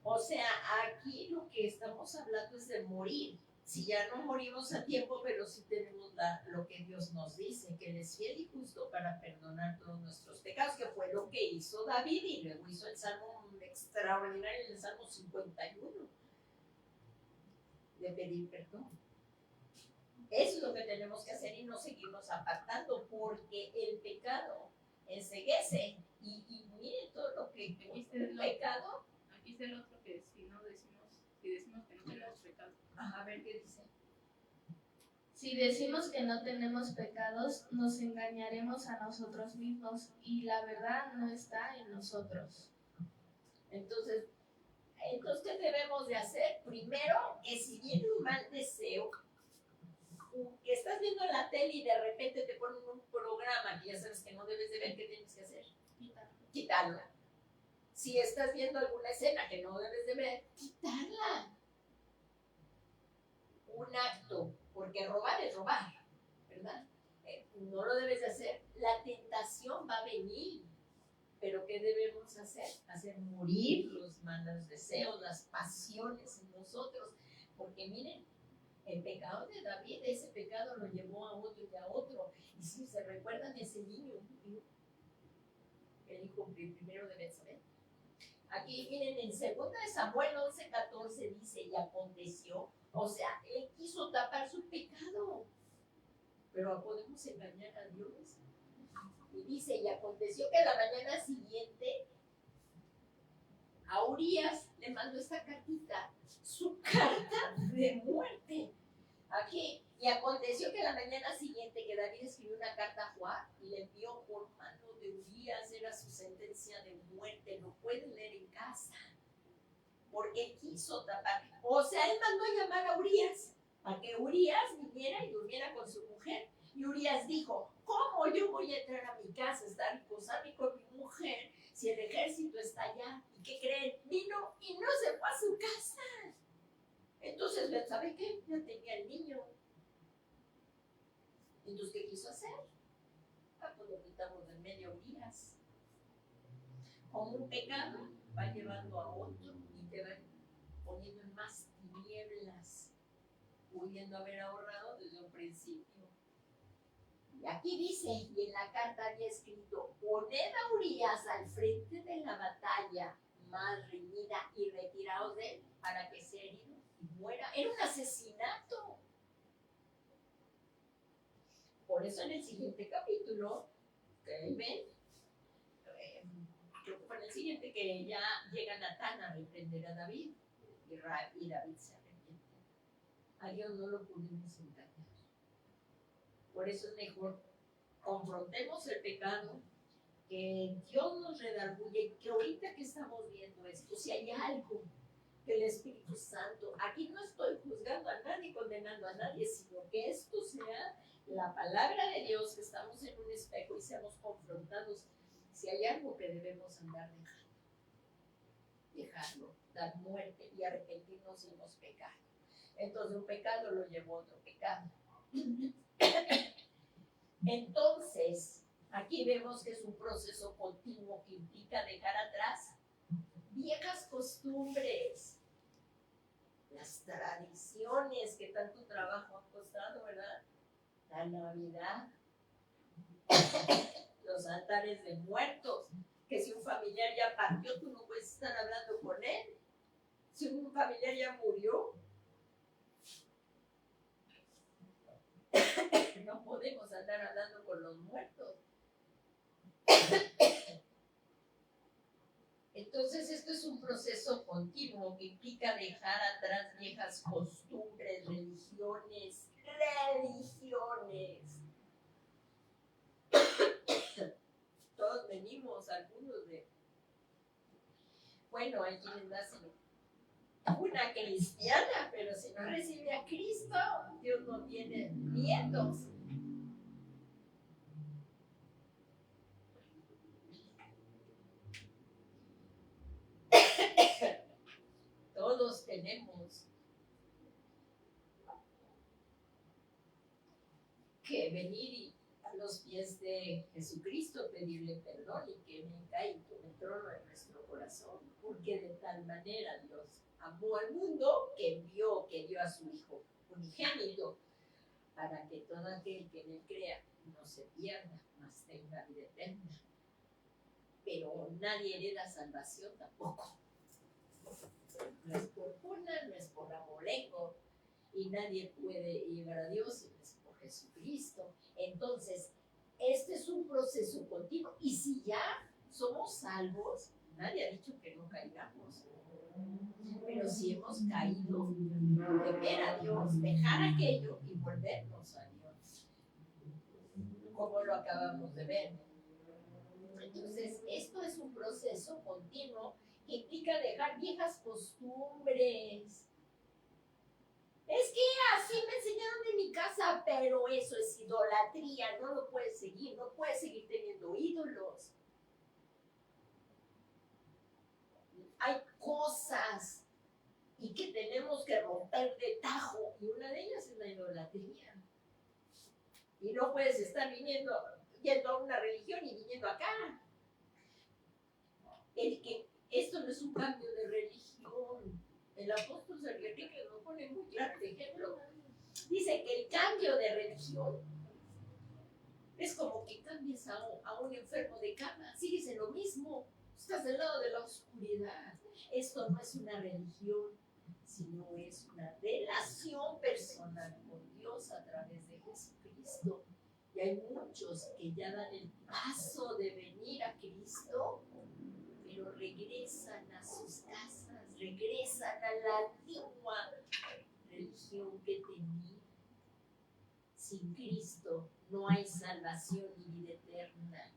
O sea, aquí lo que estamos hablando es de morir. Si ya no morimos a tiempo, pero sí tenemos lo que Dios nos dice, que Él es fiel y justo para perdonar todos nuestros pecados, que fue lo que hizo David y luego hizo el Salmo extraordinario, el Salmo 51, de pedir perdón. Eso es lo que tenemos que hacer y no seguirnos apartando, porque el pecado enceguece. Y miren todo lo que el pecado. Aquí está el otro que si decimos que no tenemos pecado. Ajá, a ver qué dice. Si decimos que no tenemos pecados, nos engañaremos a nosotros mismos y la verdad no está en nosotros. Entonces, ¿qué debemos de hacer? Primero, que si viene un mal deseo, que estás viendo la tele y de repente te ponen un programa que ya sabes que no debes de ver, ¿qué tienes que hacer? Quitarla. Si estás viendo alguna escena que no debes de ver, quitarla. Un acto, porque robar es robar, ¿verdad? No lo debes de hacer. La tentación va a venir, pero ¿qué debemos hacer? Hacer morir los malos deseos, las pasiones en nosotros, porque miren, el pecado de David, ese pecado lo llevó a otro y a otro. Y si se recuerdan de ese niño, me dijo primero de Betsabé. Aquí miren, en 2 de Samuel 11:14 dice, y aconteció, o sea, él quiso tapar su pecado, pero podemos engañar a Dios. Y dice, y aconteció que la mañana siguiente a Urías le mandó esta cartita, su carta de muerte. Aquí, y aconteció que la mañana siguiente que David escribió una carta a Joab y le envió por mano de Urías, era su sentencia de muerte, lo pueden leer en casa, porque quiso tapar. O sea, él mandó a llamar a Urías, para que Urías viniera y durmiera con su mujer. Y Urías dijo, ¿cómo yo voy a entrar a mi casa, estar y posarme con mi mujer, si el ejército está allá? ¿Y qué creen? Vino y no se fue a su casa. Entonces, ¿sabe qué? Ya tenía el niño. Entonces, ¿qué quiso hacer? Pues lo quitamos de medio Urías. Como un pecado va llevando a otro y te va poniendo en más tinieblas, pudiendo haber ahorrado desde un principio. Y aquí dice, y en la carta había escrito, poned a Urías al frente de la batalla más reñida y retiraos de él para que sea herido y muera. Era un asesinato. Por eso en el siguiente capítulo, que ven, creo que fue en el siguiente que ya llega Natán a reprender a David y David se arrepiente. A Dios no lo pudimos engañar. Por eso es mejor confrontemos el pecado, que Dios nos redarguye, que ahorita que estamos viendo esto, si hay algo que el Espíritu Santo, aquí no estoy juzgando a nadie, condenando a nadie, sino que esto sea la palabra de Dios, que estamos en un espejo y seamos confrontados. Si hay algo que debemos andar dejarlo, dar muerte y arrepentirnos si hemos pecado. Entonces un pecado lo llevó a otro pecado. Entonces, aquí vemos que es un proceso continuo que implica dejar atrás viejas costumbres, las tradiciones que tanto trabajo han costado, ¿verdad? La Navidad, los altares de muertos, que si un familiar ya partió, tú no puedes estar hablando con él. Si un familiar ya murió, no podemos andar hablando con los muertos. Entonces, esto es un proceso continuo que implica dejar atrás viejas costumbres, religiones. Todos venimos, algunos de... Bueno, hay quienes nacen una cristiana, pero si no recibe a Cristo, Dios no tiene nietos. Todos tenemos que venir a los pies de Jesucristo, pedirle perdón y que venga y tome el trono de nuestro corazón, porque de tal manera Dios amó al mundo que dio a su Hijo unigénito, para que todo aquel que en él crea no se pierda, mas tenga vida eterna. Pero nadie hereda salvación tampoco. No es por Cuna, no es por Amoleco, y nadie puede llegar a Dios si no es por Jesucristo. Entonces, este es un proceso continuo, y si ya somos salvos, nadie ha dicho que no caigamos. Pero si hemos caído, temer a Dios, dejar aquello y volvernos a Dios, como lo acabamos de ver. Entonces, esto es un proceso continuo que implica dejar viejas costumbres. Es que así me enseñaron en mi casa, pero eso es idolatría, no lo puedes seguir, no puedes seguir teniendo ídolos. Hay cosas y que tenemos que romper de tajo, y una de ellas es la idolatría. Y no puedes estar yendo a una religión y viniendo acá. Esto no es un cambio de religión. El apóstol San Enrique lo pone muy claro de ejemplo. Dice que el cambio de religión Es como que cambies a un enfermo de cama, sigues en lo mismo, estás del lado de la oscuridad. Esto no es una religión, sino es una relación personal con Dios a través de Jesucristo. Y hay muchos que ya dan el paso de venir a Cristo, pero regresan a sus casas, regresan a la antigua religión que tenían. Sin Cristo no hay salvación ni vida eterna.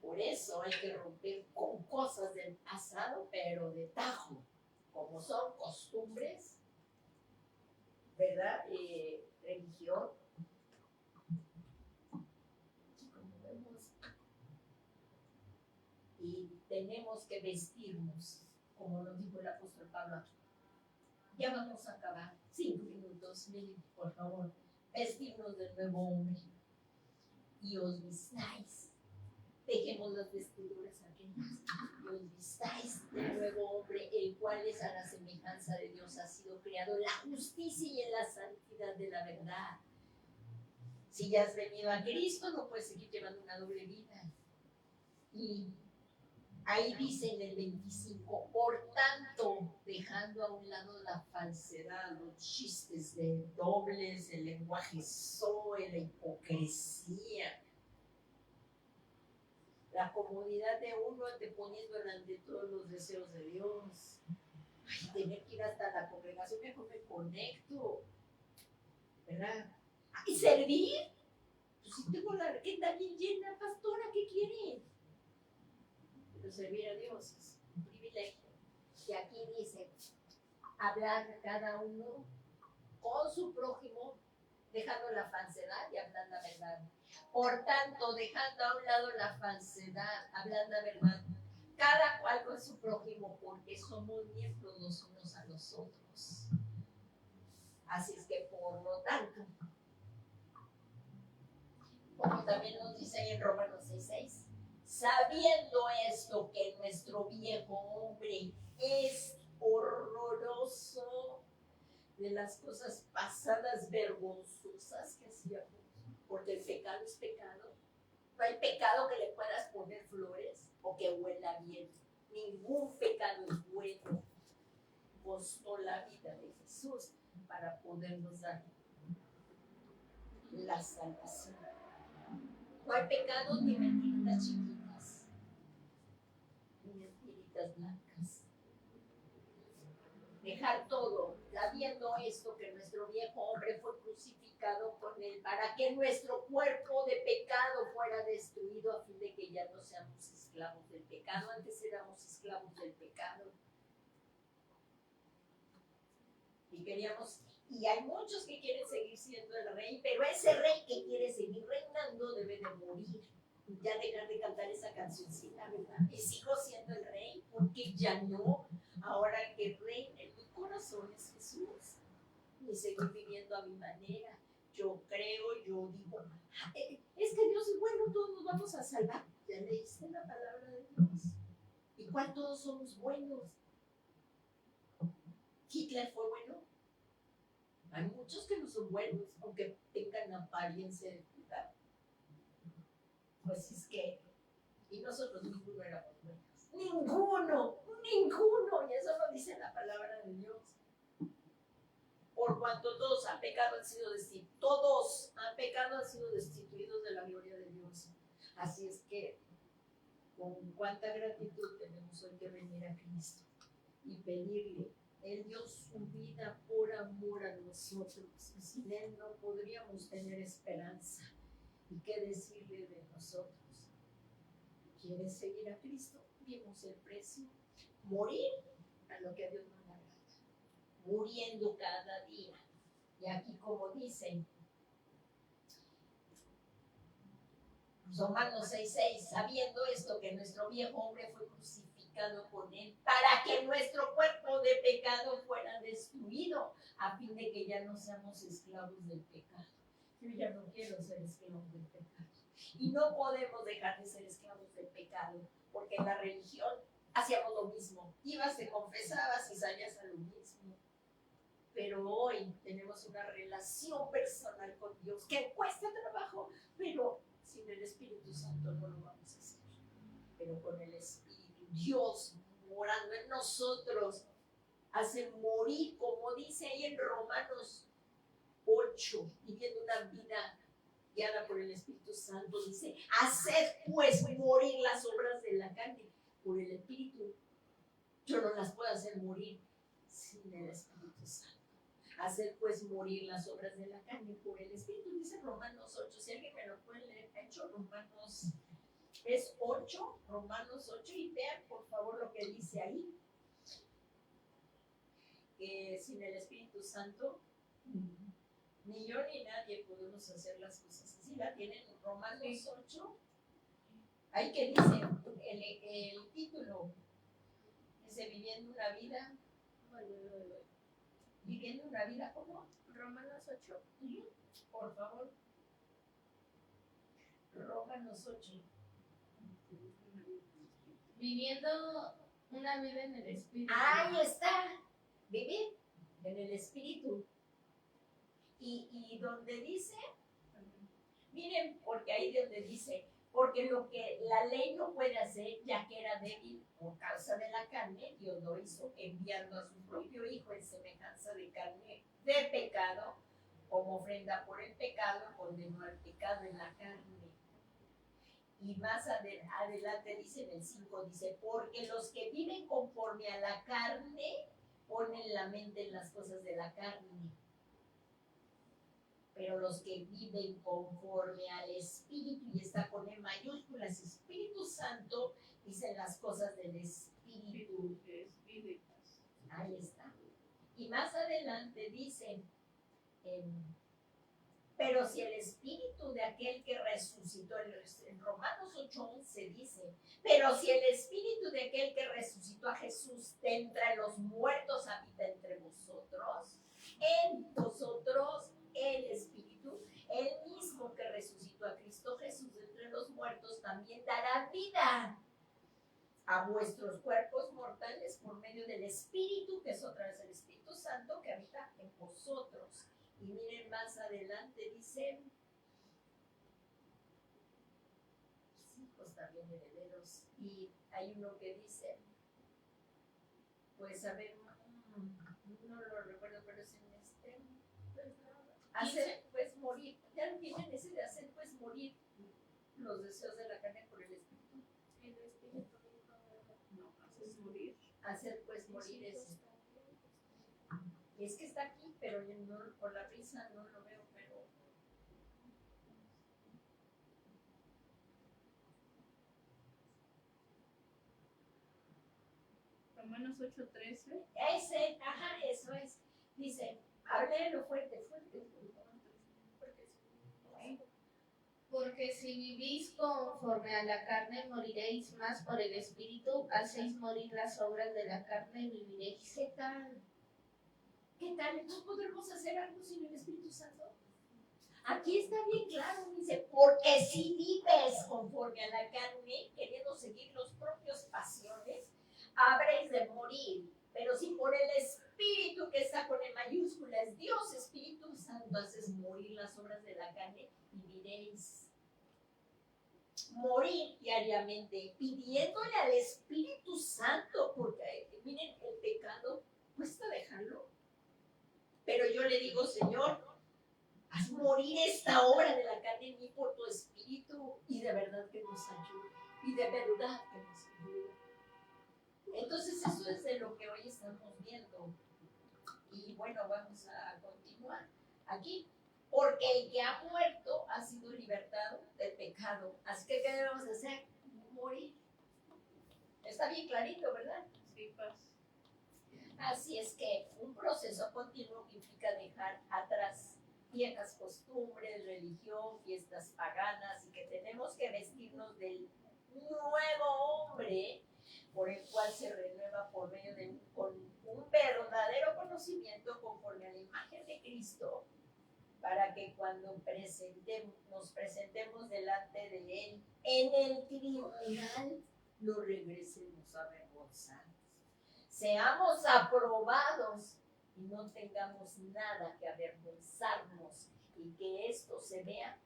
Por eso hay que romper con cosas del pasado, pero de tajo, como son costumbres, ¿verdad? Religión. Como vemos, y tenemos que vestirnos, como nos dijo el apóstol Pablo aquí. Ya vamos a acabar. 5 minutos, miren, por favor. Vestirnos del nuevo hombre. Y os vistáis. Dejemos las vestiduras aquellas. Y os vistáis del nuevo hombre, el cual es a la semejanza de Dios, ha sido creado en la justicia y en la santidad de la verdad. Si ya has venido a Cristo, no puedes seguir llevando una doble vida. Y ahí dice en el 25, por tanto, dejando a un lado la falsedad, los chistes de dobles, el lenguaje soe, la hipocresía, la comodidad de uno anteponiendo ante todos los deseos de Dios. Ay, tener que ir hasta la congregación, mejor me conecto, ¿verdad? ¿Y servir? Pues si tengo la agenda bien llena, pastora, ¿qué quiere? Pero servir a Dios es un privilegio. Y aquí dice, hablar cada uno con su prójimo, dejando la falsedad y hablando la verdad. Por tanto, dejando a un lado la falsedad, hablando la verdad, cada cual con su prójimo, porque somos miembros los unos a los otros. Así es que, por lo tanto, como también nos dice en Romanos 6:6, sabiendo esto, que nuestro viejo hombre es horroroso de las cosas pasadas vergonzosas que hacíamos, porque el pecado es pecado. No hay pecado que le puedas poner flores o que huela bien. Ningún pecado es bueno. Costó la vida de Jesús para podernos dar la salvación. No hay pecado ni mentiritas chiquitas, ni mentiritas blancas. Dejar todo, sabiendo esto, que nuestro viejo hombre fue crucificado con él, para que nuestro cuerpo de pecado fuera destruido, a fin de que ya no seamos esclavos del pecado. Antes éramos esclavos del pecado. Y hay muchos que quieren seguir siendo el rey, pero ese rey que quiere seguir reinando debe de morir. Ya dejar de cantar esa cancioncita, ¿verdad? Y sigo siendo el rey, porque ya no. Ahora que reina en mi corazón es Jesús. Y seguir viviendo a mi manera. Yo creo, yo digo, es que Dios es bueno, todos nos vamos a salvar. Ya leíste la palabra de Dios. ¿Y cuál todos somos buenos? ¿Hitler fue bueno? Hay muchos que no son buenos, aunque tengan apariencia de cuidar. Pues es que, y nosotros ninguno éramos buenos. Ninguno. Y eso lo dice la palabra de Dios. Por cuanto todos han pecado, han sido destituidos de la gloria de Dios. Así es que, con cuánta gratitud tenemos hoy que venir a Cristo y pedirle. Él dio su vida por amor a nosotros. Y sin Él no podríamos tener esperanza. ¿Y qué decirle de nosotros? ¿Quieres seguir a Cristo? Vimos el precio. Morir a lo que a Dios no le agrada. Muriendo cada día. Y aquí, como dicen, Romanos 6:6, sabiendo esto, que nuestro viejo hombre fue crucificado con él, para que nuestro cuerpo de pecado fuera destruido, a fin de que ya no seamos esclavos del pecado. Yo ya no quiero ser esclavo del pecado. Y no podemos dejar de ser esclavos del pecado, porque en la religión hacíamos lo mismo. Ibas, te confesabas y salías a lo mismo. pero hoy tenemos una relación personal con Dios que cuesta trabajo, pero sin el Espíritu Santo no lo vamos a hacer. Pero con el Espíritu, Dios morando en nosotros, hace morir, como dice ahí en Romanos 8, viviendo una vida guiada por el Espíritu Santo, dice, haced pues morir las obras de la carne por el Espíritu. Yo no las puedo hacer morir sin el Espíritu Santo. Hacer pues morir las obras de la carne por el Espíritu, dice Romanos 8. Si alguien me lo puede leer, hecho Romanos es 8, Romanos 8, y vean por favor lo que dice ahí. Que sin el Espíritu Santo, ni yo ni nadie podemos hacer las cosas así. La tienen en Romanos 8. Ahí que dice el título, dice viviendo una vida. Viviendo una vida como Romanos 8. por favor. Romanos 8. Viviendo una vida en el Espíritu. Ahí está. Vivir en el Espíritu. Y donde dice, miren, porque ahí donde dice, porque lo que la ley no puede hacer, ya que era débil por causa de la carne, Dios lo hizo enviando a su propio Hijo en semejanza de carne de pecado, como ofrenda por el pecado, condenó al pecado en la carne. Y más adelante dice en el 5, dice, porque los que viven conforme a la carne, ponen la mente en las cosas de la carne. Pero los que viven conforme al Espíritu, y está con E mayúsculas, Espíritu Santo, dicen las cosas del Espíritu. Ahí está. Y más adelante dice, pero si el Espíritu de aquel que resucitó, en Romanos 8:11 dice, pero si el Espíritu de aquel que resucitó a Jesús de entre los muertos habita entre vosotros, en vosotros el Espíritu, el mismo que resucitó a Cristo Jesús de entre los muertos, también dará vida a vuestros cuerpos mortales por medio del Espíritu, que es otra vez el Espíritu Santo que habita en vosotros. Y miren más adelante, dice, hijos también herederos. Y hay uno que dice, pues a ver, no lo recuerdo, pero es en este, hacer pues morir, ya no tienen ese de hacer pues morir los deseos de la carne por el Espíritu. El Espíritu No, haces morir. Hacer pues morir ese. Es que está aquí, pero yo no, por la prisa no lo veo, pero Romanos 8:13. ese, ajá, eso es. Dice, háblelo fuerte, fuerte. Porque si vivís conforme a la carne, moriréis, más por el Espíritu hacéis morir las obras de la carne, viviréis. ¿Qué tal? ¿Qué tal? ¿No podremos hacer algo sin el Espíritu Santo? Aquí está bien claro, dice, porque si vives conforme a la carne, queriendo seguir los propios pasiones, habréis de morir. Pero si por el Espíritu que está con E mayúsculas, Dios Espíritu Santo, haces morir las obras de la carne, viviréis. Morir diariamente, pidiéndole al Espíritu Santo, porque miren, el pecado cuesta dejarlo. Pero yo le digo, Señor, haz morir esta obra de la carne en mí por tu Espíritu, y de verdad que nos ayuda, y de verdad que nos ayuda. Entonces eso es de lo que hoy estamos viendo. Y bueno, vamos a continuar aquí. Porque el que ha muerto ha sido libertado del pecado. Así que, ¿qué debemos hacer? Morir. Está bien clarito, ¿verdad? Sí, paz. Así es que un proceso continuo que implica dejar atrás viejas costumbres, religión, fiestas paganas, y que tenemos que vestirnos del nuevo hombre por el cual se renueva por medio de un verdadero conocimiento conforme a la imagen de Cristo, para que cuando nos presentemos delante de Él en el tribunal, no regresemos avergonzados. Seamos aprobados y no tengamos nada que avergonzarnos y que esto se vea,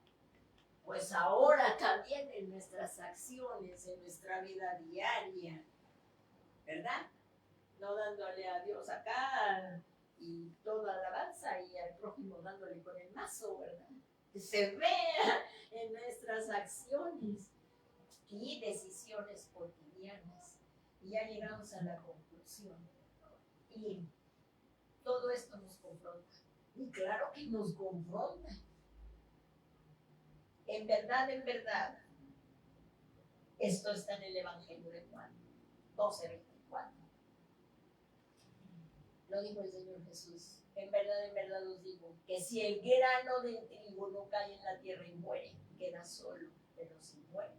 pues ahora también en nuestras acciones, en nuestra vida diaria, ¿verdad? No dándole a Dios acá y toda alabanza y al prójimo dándole con el mazo, ¿verdad? Que se vea en nuestras acciones y decisiones cotidianas. Y ya llegamos a la conclusión. Y todo esto nos confronta. Y claro que nos confronta. En verdad, esto está en el Evangelio de Juan 12:24. Lo dijo el Señor Jesús. En verdad os digo que si el grano de trigo no cae en la tierra y muere, queda solo, pero si muere,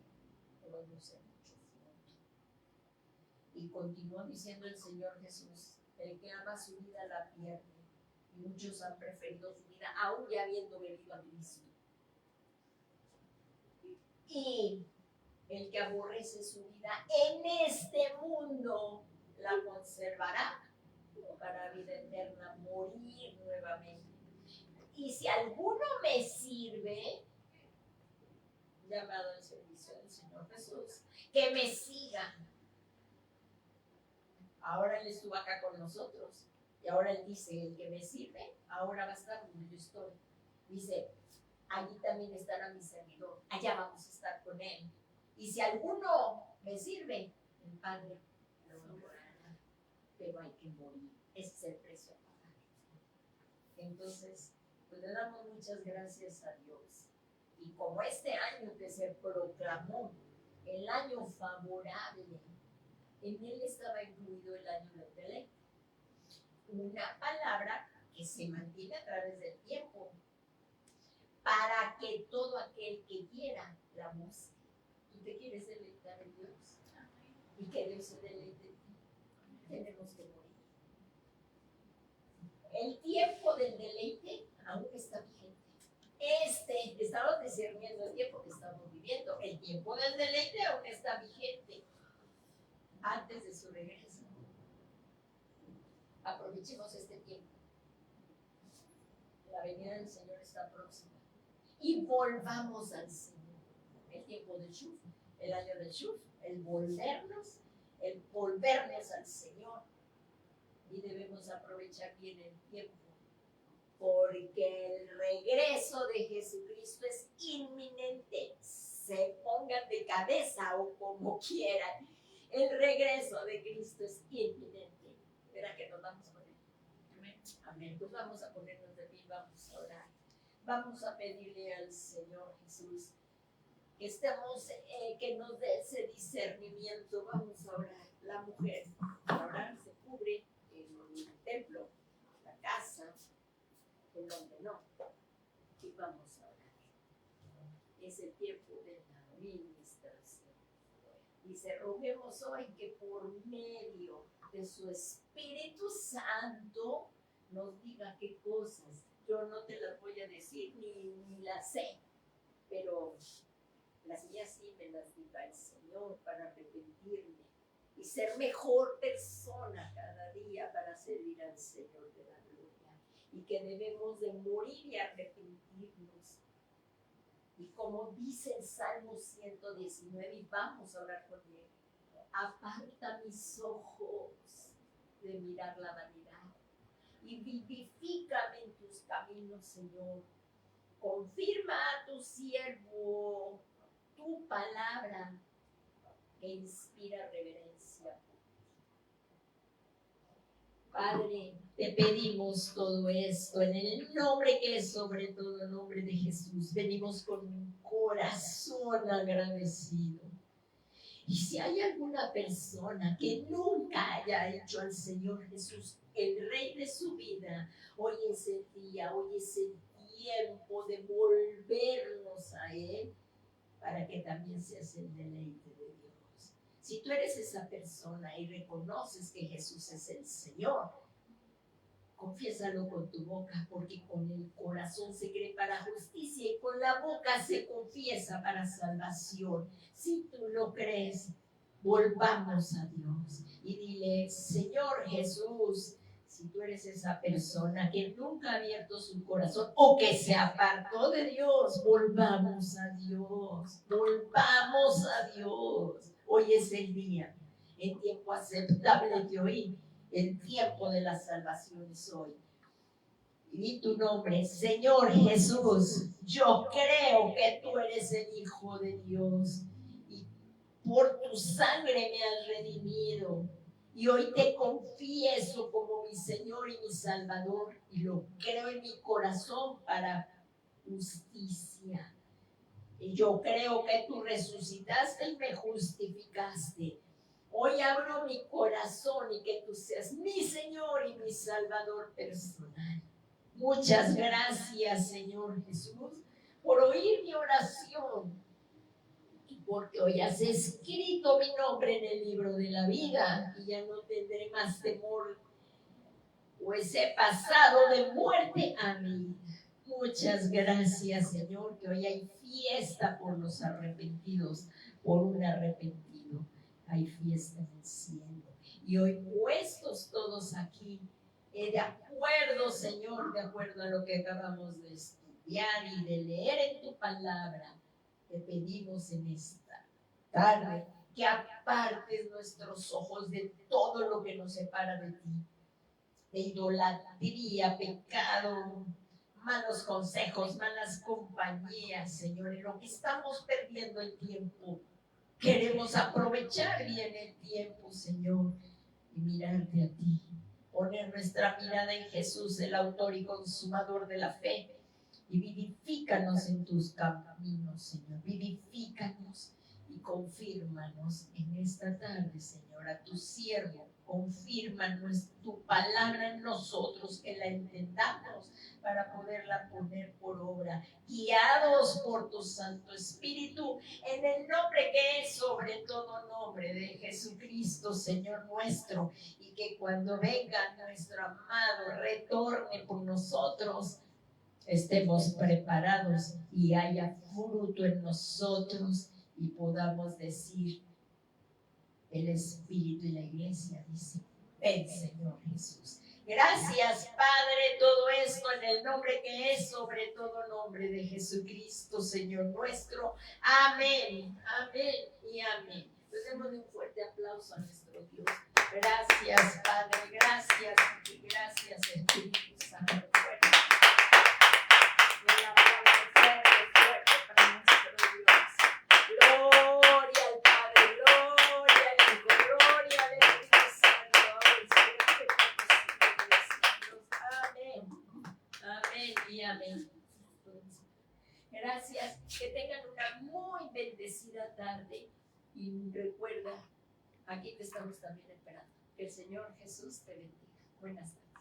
produce mucho fruto. Y continuó diciendo el Señor Jesús, el que ama su vida la pierde, y muchos han preferido su vida aún ya habiendo venido a Cristo. Y el que aborrece su vida en este mundo la conservará para vida eterna, morir nuevamente. Y si alguno me sirve, llamado al servicio del Señor Jesús, que me siga. Ahora Él estuvo acá con nosotros y ahora Él dice, el que me sirve, ahora va a estar donde yo estoy. Dice, allí también estará mi servidor, allá vamos a estar con Él. Y si alguno me sirve, el Padre lo honrará, pero hay que morir. Ese es el precio a pagar. Entonces, pues le damos muchas gracias a Dios. Y como este año que se proclamó el año favorable, en él estaba incluido el año del deleite. Una palabra que se mantiene a través del tiempo para que todo aquel que quiera la busque. ¿Tú te quieres deleitar en Dios? Y que Dios se deleite en ti. Tenemos que morir. El tiempo del deleite aún está vigente. Estamos discerniendo el tiempo que estamos viviendo. El tiempo del deleite aún está vigente. Antes de su regreso. Aprovechemos este tiempo. La venida del Señor está próxima. Y volvamos al Señor. El tiempo del Shuf, el año del Shuf, el volvernos al Señor. Y debemos aprovechar bien el tiempo. Porque el regreso de Jesucristo es inminente. Se pongan de cabeza o como quieran. El regreso de Cristo es inminente. ¿Verá que nos vamos a poner? Amén. Amén. Pues vamos a ponernos de pie, vamos a orar. Vamos a pedirle al Señor Jesús que estemos, que nos dé ese discernimiento. Vamos a orar. La mujer, a orar, se cubre en el templo, la casa, el hombre no. Y vamos a orar. Es el tiempo de la administración. Dice, roguemos hoy que por medio de su Espíritu Santo nos diga qué cosas. Yo no te las voy a decir ni las sé, pero las mías sí me las diga el Señor para arrepentirme y ser mejor persona cada día para servir al Señor de la gloria. Y que debemos de morir y arrepentirnos. Y como dice el Salmo 119, y vamos a orar con él, aparta mis ojos de mirar la vanidad y vivifícame en tus caminos, Señor. Confirma a tu siervo tu palabra que inspira reverencia. Padre, te pedimos todo esto en el nombre que es sobre todo el nombre de Jesús. Venimos con un corazón agradecido. Y si hay alguna persona que nunca haya hecho al Señor Jesús el Rey de su vida, hoy es el día, hoy es el tiempo de volvernos a Él para que también seas el deleite de Dios. Si tú eres esa persona y reconoces que Jesús es el Señor, confiésalo con tu boca, porque con el corazón se cree para justicia y con la boca se confiesa para salvación. Si tú lo crees, volvamos a Dios y dile, Señor Jesús, Si tú eres esa persona que nunca ha abierto su corazón o que se apartó de Dios, volvamos a Dios, volvamos a Dios. Hoy es el día, el tiempo aceptable de hoy, el tiempo de la salvación es hoy. Y di tu nombre, Señor Jesús, yo creo que tú eres el Hijo de Dios y por tu sangre me has redimido. Y hoy te confieso como mi Señor y mi Salvador y lo creo en mi corazón para justicia. Y yo creo que tú resucitaste y me justificaste. Hoy abro mi corazón y que tú seas mi Señor y mi Salvador personal. Muchas gracias, Señor Jesús, por oír mi oración. Porque hoy has escrito mi nombre en el libro de la vida y ya no tendré más temor, pues he pasado de muerte a vida. Muchas gracias, Señor, que hoy hay fiesta por los arrepentidos, por un arrepentido. Hay fiesta en el cielo. Y hoy puestos todos aquí, de acuerdo, Señor, de acuerdo a lo que acabamos de estudiar y de leer en tu palabra, te pedimos en esta tarde que apartes nuestros ojos de todo lo que nos separa de ti, de idolatría, pecado, malos consejos, malas compañías, Señor, en lo que estamos perdiendo el tiempo. Queremos aprovechar bien el tiempo, Señor, y mirarte a ti, poner nuestra mirada en Jesús, el autor y consumador de la fe. Y vivifícanos en tus caminos, Señor. Vivifícanos y confírmanos en esta tarde, Señor, a tu siervo. Confírmanos tu palabra en nosotros, que la entendamos para poderla poner por obra. Guiados por tu Santo Espíritu, en el nombre que es sobre todo nombre de Jesucristo, Señor nuestro. Y que cuando venga nuestro amado, retorne por nosotros, estemos preparados y haya fruto en nosotros y podamos decir, el Espíritu y la Iglesia dice, ven, Señor Jesús. Gracias, Padre, todo esto en el nombre que es sobre todo nombre de Jesucristo, Señor nuestro. Amén, amén y amén. Pues démosle un fuerte aplauso a nuestro Dios. Gracias, Padre, gracias y gracias, Espíritu Santo. Un aplauso fuerte para nuestro Dios. Gloria al Padre, gloria al Hijo, gloria al Espíritu Santo, ahora y siempre, por los siglos de los siglos. Amén, amén y amén. Gracias, que tengan una muy bendecida tarde y recuerda, aquí te estamos también esperando. Que el Señor Jesús te bendiga. Buenas tardes.